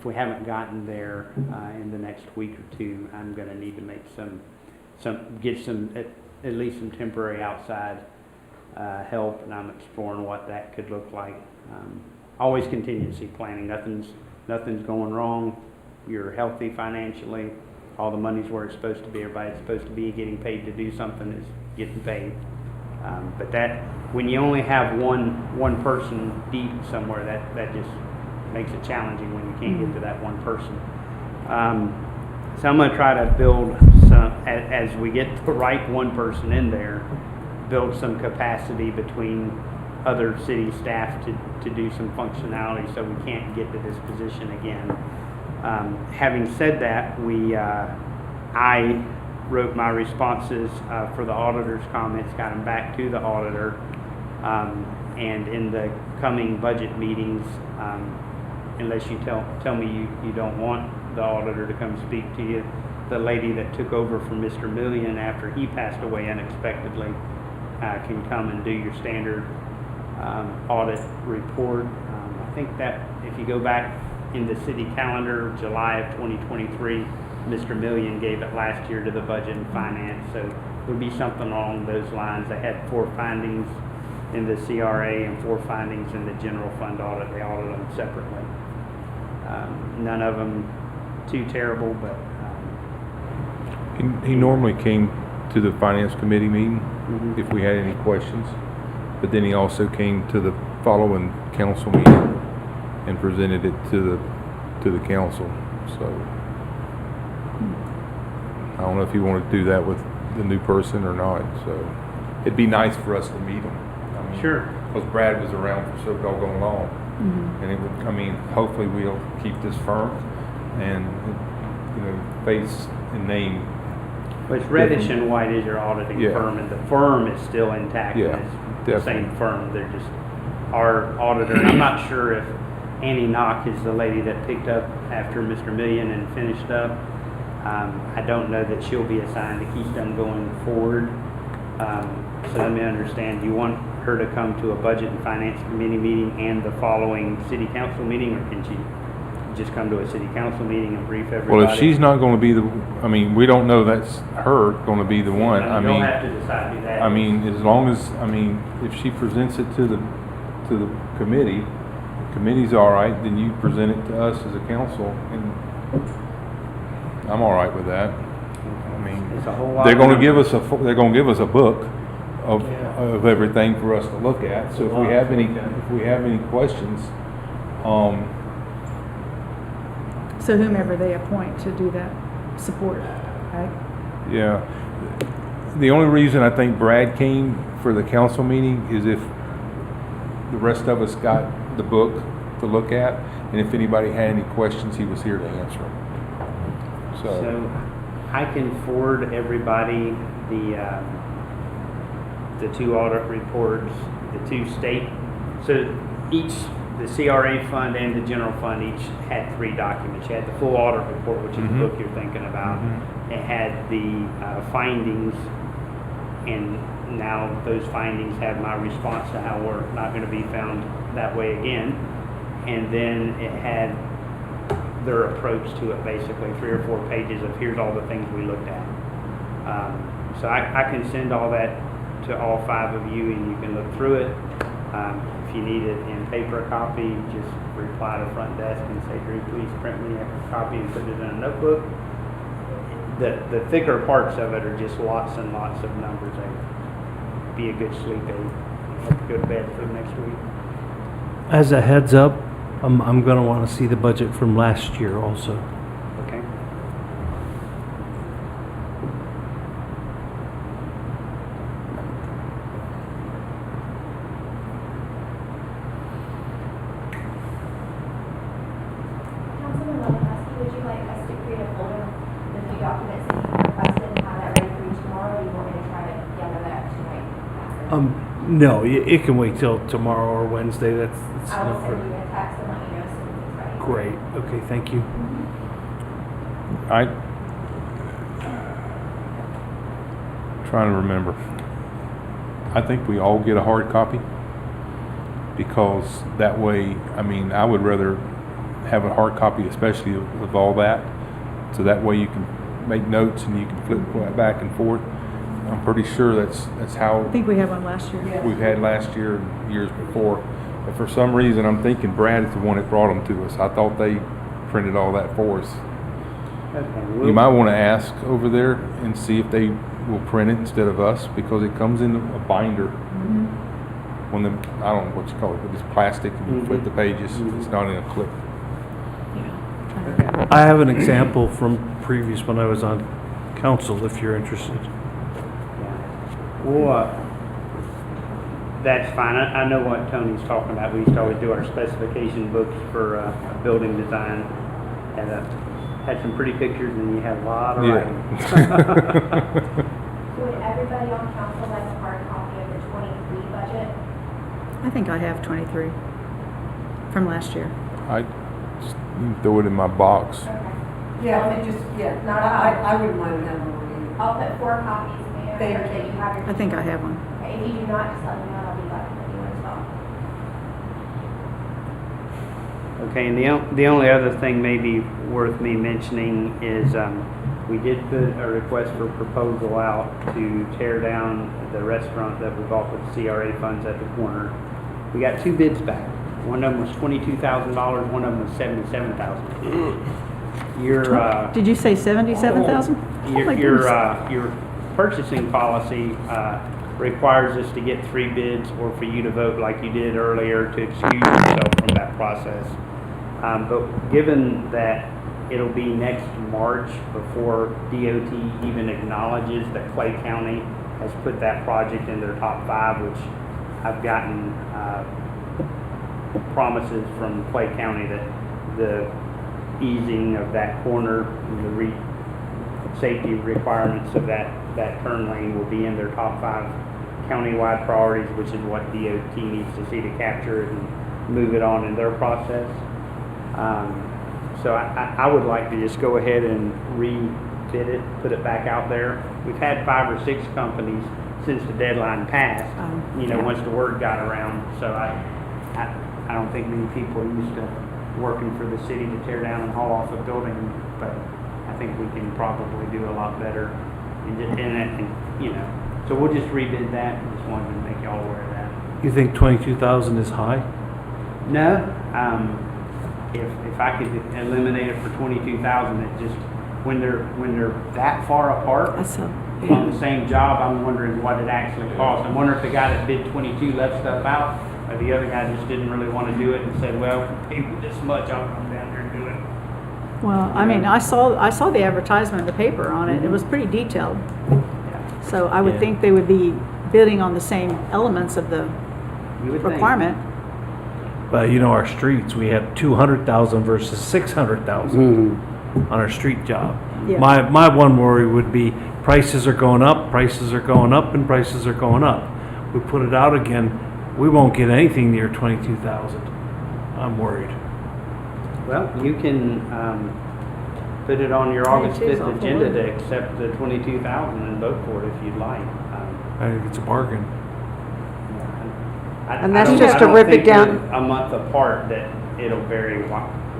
[SPEAKER 8] we haven't gotten there in the next week or two, I'm going to need to make get some at least some temporary outside help, and I'm exploring what that could look like. Always contingency planning. Nothing's going wrong. You're healthy financially. All the money's where it's supposed to be. Everybody's supposed to be getting paid to do something is getting paid. But that, when you only have one person deep somewhere, that just makes it challenging when you can't get to that one person. So I'm going to try to build some, as we get the right one person in there, build some capacity between other city staff to do some functionality so we can't get to this position again. Having said that, I wrote my responses for the auditor's comments, got them back to the auditor, and in the coming budget meetings, unless you tell me you don't want the auditor to come speak to you, the lady that took over from Mr. Million after he passed away unexpectedly can come and do your standard audit report. I think that if you go back in the city calendar, July of 2023, Mr. Million gave it last year to the budget and finance, so it would be something along those lines. They had 4 findings in the CRA and 4 findings in the general fund audit. They audited them separately. None of them too terrible, but
[SPEAKER 4] He normally came to the finance committee meeting if we had any questions, but then he also came to the following council meeting and presented it to the council. So I don't know if you want to do that with the new person or not. So it'd be nice for us to meet him. I mean,
[SPEAKER 8] sure.
[SPEAKER 4] Because Brad was around for so doggone long, and it would. I mean, hopefully we'll keep this firm and face and name.
[SPEAKER 8] Well, it's Reddish and White is your auditing firm, and the firm is still intact.
[SPEAKER 4] Yeah,
[SPEAKER 8] and it's
[SPEAKER 4] definitely.
[SPEAKER 8] the same firm. They're just our auditor. And I'm not sure if Annie Knock is the lady that picked up after Mr. Million and finished up. I don't know that she'll be assigned to Keystone going forward. So let me understand. Do you want her to come to a budget and finance committee meeting and the following city council meeting, or can she just come to a city council meeting and brief everybody?
[SPEAKER 4] Well, if she's not going to be we don't know that's her going to be the one.
[SPEAKER 8] You'll have to decide who that is.
[SPEAKER 4] I mean, as long as, if she presents it to the committee, the committee's all right, then you present it to us as a council, and I'm all right with that. I mean,
[SPEAKER 8] It's a whole lot
[SPEAKER 4] they're
[SPEAKER 8] of
[SPEAKER 4] going to give
[SPEAKER 8] numbers.
[SPEAKER 4] us a book of everything for us to look at. So if we have any questions,
[SPEAKER 5] So whomever they appoint to do that support, right?
[SPEAKER 4] yeah. The only reason I think Brad came for the council meeting is if the rest of us got the book to look at, and if anybody had any questions, he was here to answer them.
[SPEAKER 8] So I can forward everybody the 2 audit reports, the 2 state. So the CRA fund and the general fund each had 3 documents. You had the full audit report, which is the book you're thinking about. It had the findings, and now those findings have my response to how we're not going to be found that way again. And then it had their approach to it, basically 3 or 4 pages of here's all the things we looked at. So I can send all that to all 5 of you, and you can look through it. If you need it in paper copy, just reply to front desk and say, Drew, please print me a copy and put it in a notebook. The thicker parts of it are just lots and lots of numbers. They'd be a good sleep aid. Have to go to bed for the next week.
[SPEAKER 3] As a heads up, I'm gonna wanna see the budget from last year also.
[SPEAKER 8] Okay.
[SPEAKER 1] Councilman Lewandowski, would you like us to create a folder with the few documents that you requested and have that ready for you tomorrow, or do you want me to try to gather that tonight?
[SPEAKER 3] No, it can wait till tomorrow or Wednesday, that's
[SPEAKER 1] I will
[SPEAKER 3] no
[SPEAKER 1] send you
[SPEAKER 3] problem.
[SPEAKER 1] a text and let you know as soon as it's ready.
[SPEAKER 3] Great, okay, thank you.
[SPEAKER 4] I, trying to remember. I think we all get a hard copy because that way, I mean, I would rather have a hard copy, especially of all that. So that way you can make notes and you can flip back and forth. I'm pretty sure that's how
[SPEAKER 5] I think we had one last year.
[SPEAKER 4] we've had last year and years before. But for some reason, I'm thinking Brad is the one that brought them to us. I thought they printed all that for us.
[SPEAKER 8] Okay.
[SPEAKER 4] You might want to ask over there and see if they will print it instead of us, because it comes in a binder. When the, I don't know what you call it, but it's plastic and you flip the pages. It's not in a clip.
[SPEAKER 3] I have an example from previous when I was on council, if you're interested.
[SPEAKER 8] Well, that's fine. I know what Tony's talking about. We used to always do our specification books for building design, and had some pretty pictures, and you had a lot of writing.
[SPEAKER 1] Would everybody on council like a hard copy of the 23 budget?
[SPEAKER 5] I think I have 23 from last year.
[SPEAKER 4] I just you can throw it in my box.
[SPEAKER 1] Okay.
[SPEAKER 7] Yeah, I just,
[SPEAKER 1] Not a problem.
[SPEAKER 7] I wouldn't mind having one.
[SPEAKER 1] I'll put 4 copies, Mayor,
[SPEAKER 7] Thank
[SPEAKER 1] so that you have your.
[SPEAKER 5] I think I have one.
[SPEAKER 1] Okay, if you do not, just let me know, I'll be glad to put you in as well.
[SPEAKER 8] Okay, and the only other thing maybe worth me mentioning is we did put a request for proposal out to tear down the restaurant that we bought with CRA funds at the corner. We got 2 bids back. One of them was $22,000, one of them was $77,000. Your
[SPEAKER 5] Did you say 77,000?
[SPEAKER 8] your purchasing policy requires us to get 3 bids, or for you to vote like you did earlier to excuse yourself from that process. But given that it'll be next March before DOT even acknowledges that Clay County has put that project in their top 5, which I've gotten promises from Clay County that the easing of that corner and the safety requirements of that turn lane will be in their top 5 countywide priorities, which is what DOT needs to see to capture it and move it on in their process. So I would like to just go ahead and rebid it, put it back out there. We've had 5 or 6 companies since the deadline passed, once the word got around. So I don't think many people are used to working for the city to tear down and haul off a building, but I think we can probably do a lot better so we'll just rebid that. Just wanted to make y'all aware of that.
[SPEAKER 3] You think 22,000 is high?
[SPEAKER 8] No, if I could eliminate it for 22,000, it just, when they're that far apart on the same job, I'm wondering what it actually costs. I wonder if the guy that bid 22 left stuff out, or the other guy just didn't really want to do it and said, well, pay me this much, I'll come down there and do it.
[SPEAKER 5] Well, I mean, I saw the advertisement in the paper on it. It was pretty detailed. So I would
[SPEAKER 3] Yeah.
[SPEAKER 5] think they would be bidding on the same elements of the
[SPEAKER 8] You would think.
[SPEAKER 5] requirement.
[SPEAKER 3] But our streets, we have 200,000 versus 600,000 on our street job.
[SPEAKER 5] Yeah.
[SPEAKER 3] My one worry would be prices are going up, prices are going up, and prices are going up. We put it out again, we won't get anything near 22,000. I'm worried.
[SPEAKER 8] Well, you can put it on your August
[SPEAKER 5] 22 's
[SPEAKER 8] 5th
[SPEAKER 5] awful
[SPEAKER 8] agenda
[SPEAKER 5] low.
[SPEAKER 8] to accept the 22,000 and vote for it if you'd like.
[SPEAKER 3] I think it's a bargain.
[SPEAKER 7] And that's just to rip it down-
[SPEAKER 8] A month apart that it'll vary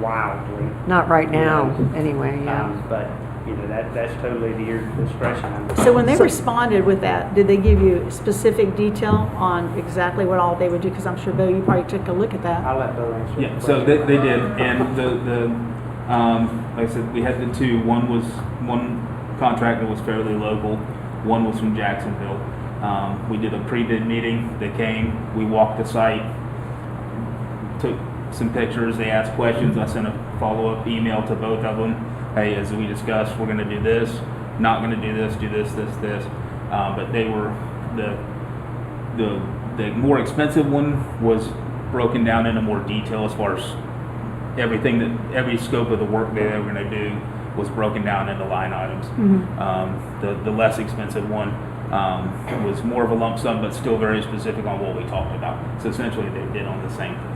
[SPEAKER 8] wildly.
[SPEAKER 7] Not right now, anyway, yeah.
[SPEAKER 8] But you know, that's totally to your discretion.
[SPEAKER 5] So when they responded with that, did they give you specific detail on exactly what all they would do? Because I'm sure, Bill, you probably took a look at that.
[SPEAKER 8] I'll let Bill answer.
[SPEAKER 2] Yeah,
[SPEAKER 8] the
[SPEAKER 2] so
[SPEAKER 8] question.
[SPEAKER 2] they did, and like I said, we had the two. One contractor was fairly local, one was from Jacksonville. We did a pre-bid meeting. They came, we walked the site, took some pictures, they asked questions. I sent a follow-up email to both of them. Hey, as we discussed, we're gonna do this, not gonna do this, this. But they were, the more expensive one was broken down into more detail as far as every scope of the work they were gonna do was broken down into line items. The less expensive one was more of a lump sum, but still very specific on what we talked about. So essentially, they did on the same thing.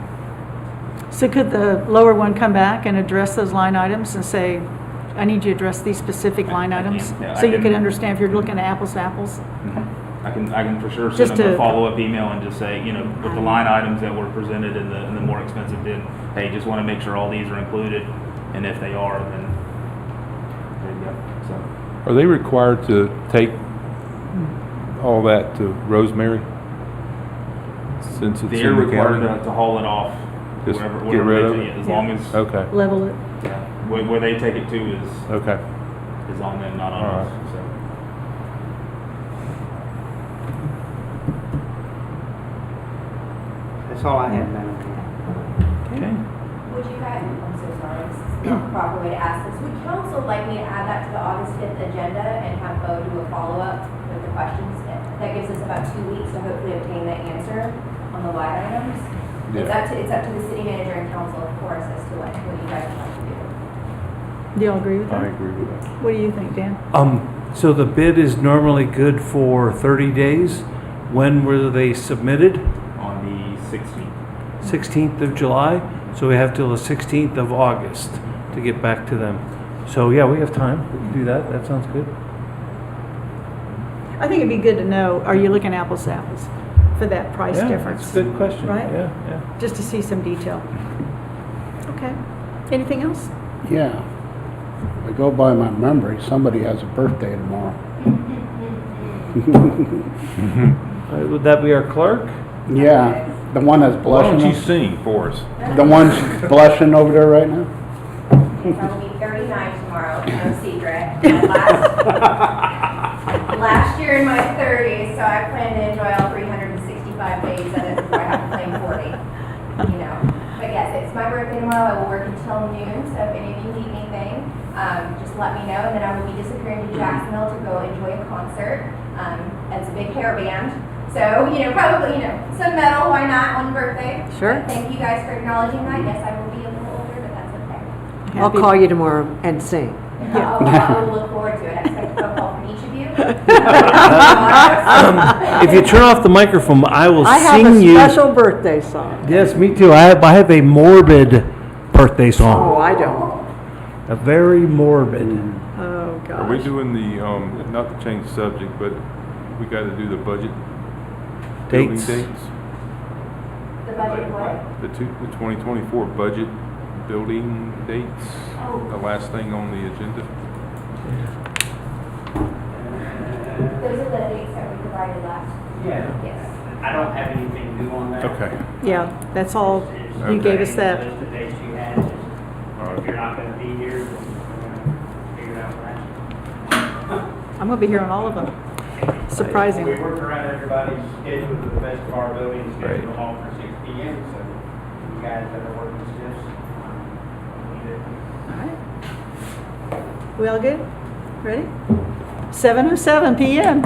[SPEAKER 5] So could the lower one come back and address those line items and say, I need you to address these specific line
[SPEAKER 2] I can,
[SPEAKER 5] items?
[SPEAKER 2] yeah,
[SPEAKER 5] So
[SPEAKER 2] I
[SPEAKER 5] you
[SPEAKER 2] can-
[SPEAKER 5] could understand if you're looking at apples to apples?
[SPEAKER 2] I can for sure
[SPEAKER 5] Just
[SPEAKER 2] send them
[SPEAKER 5] to-
[SPEAKER 2] a follow-up email and just say, with the line items that were presented in the more expensive bid, hey, just want to make sure all these are included, and if they are, then there you go. So,
[SPEAKER 4] Are they required to take all that to Rosemary? Since it's
[SPEAKER 2] they're
[SPEAKER 4] in the
[SPEAKER 2] required
[SPEAKER 4] county?
[SPEAKER 2] to haul it off,
[SPEAKER 4] Just
[SPEAKER 2] wherever
[SPEAKER 4] get rid
[SPEAKER 2] they
[SPEAKER 4] of
[SPEAKER 2] take
[SPEAKER 4] it?
[SPEAKER 2] as long as
[SPEAKER 4] Okay,
[SPEAKER 5] Level it?
[SPEAKER 2] where they take it to is
[SPEAKER 4] okay.
[SPEAKER 2] on them, not on
[SPEAKER 4] All
[SPEAKER 2] us.
[SPEAKER 4] right.
[SPEAKER 2] So.
[SPEAKER 8] That's all I had, Madam Mayor.
[SPEAKER 2] Okay.
[SPEAKER 1] Would you guys, I'm so sorry, this is not the proper way to ask this. Would council like me to add that to the August 5th agenda and have Bo do a follow-up with the questions? That gives us about 2 weeks to hopefully obtain the answer on the line items. It's
[SPEAKER 4] Yeah.
[SPEAKER 1] up to the city manager and council, of course, as to what you guys would like to do.
[SPEAKER 5] Do y'all agree with
[SPEAKER 4] I
[SPEAKER 5] that?
[SPEAKER 4] agree with that.
[SPEAKER 5] What do you think, Dan?
[SPEAKER 3] So the bid is normally good for 30 days. When were they submitted?
[SPEAKER 2] On the 16th.
[SPEAKER 3] 16th of July, so we have till the 16th of August to get back to them. So yeah, we have time, we can do that, that sounds good.
[SPEAKER 5] I think it'd be good to know, are you looking apples to apples for that price
[SPEAKER 3] Yeah,
[SPEAKER 5] difference?
[SPEAKER 3] that's a good question.
[SPEAKER 5] Right?
[SPEAKER 3] Yeah.
[SPEAKER 5] Just to see some detail. Okay. Anything else?
[SPEAKER 9] Yeah. If I go by my memory, somebody has a birthday tomorrow.
[SPEAKER 3] Would that be our clerk?
[SPEAKER 9] Yeah, the one that's
[SPEAKER 4] Why don't you
[SPEAKER 9] blushing,
[SPEAKER 4] sing for us?
[SPEAKER 9] the one blushing over there right now?
[SPEAKER 1] Yes, I will be 39 tomorrow, no secret. Last year in my 30s, so I plan to enjoy all 365 days of it before I have to claim 40. But yes, it's my birthday tomorrow. I will work until noon, so if any of you need anything, just let me know. And then I will be disappearing to Jacksonville to go enjoy a concert. It's a big hair band. So, probably, some metal, why not, on birthday?
[SPEAKER 5] Sure.
[SPEAKER 1] But thank you guys for acknowledging that. Yes, I will be a little older, but that's okay.
[SPEAKER 7] I'll call you tomorrow and sing.
[SPEAKER 1] I will look forward to it. I expect a phone call from each of you.
[SPEAKER 3] If you turn off the microphone, I will
[SPEAKER 7] I have
[SPEAKER 3] sing
[SPEAKER 7] a
[SPEAKER 3] you.
[SPEAKER 7] special birthday song.
[SPEAKER 3] Yes, me too. I have a morbid birthday
[SPEAKER 7] Oh,
[SPEAKER 3] song.
[SPEAKER 7] I don't.
[SPEAKER 3] A very morbid.
[SPEAKER 5] Oh,
[SPEAKER 4] Are we
[SPEAKER 5] gosh.
[SPEAKER 4] doing the, not to change the subject, but we got to do the budget building
[SPEAKER 3] Dates.
[SPEAKER 4] dates?
[SPEAKER 1] The budget what?
[SPEAKER 4] The 2024 budget building dates, the last thing on the agenda.
[SPEAKER 1] Those are the dates that we provided last.
[SPEAKER 8] Yeah,
[SPEAKER 1] Yes.
[SPEAKER 8] I don't have anything new on that.
[SPEAKER 4] Okay.
[SPEAKER 5] Yeah, that's all. You gave us that.
[SPEAKER 8] Just the dates you had, just if you're not gonna be here, then we're gonna figure it out last.
[SPEAKER 5] I'm going to be here on all of them. Surprising.
[SPEAKER 8] We work around everybody's schedule to the best of our ability and schedule them all for 6 p.m. So you guys that are working shifts, need it.
[SPEAKER 5] All right. We all good? Ready? 7:07 PM.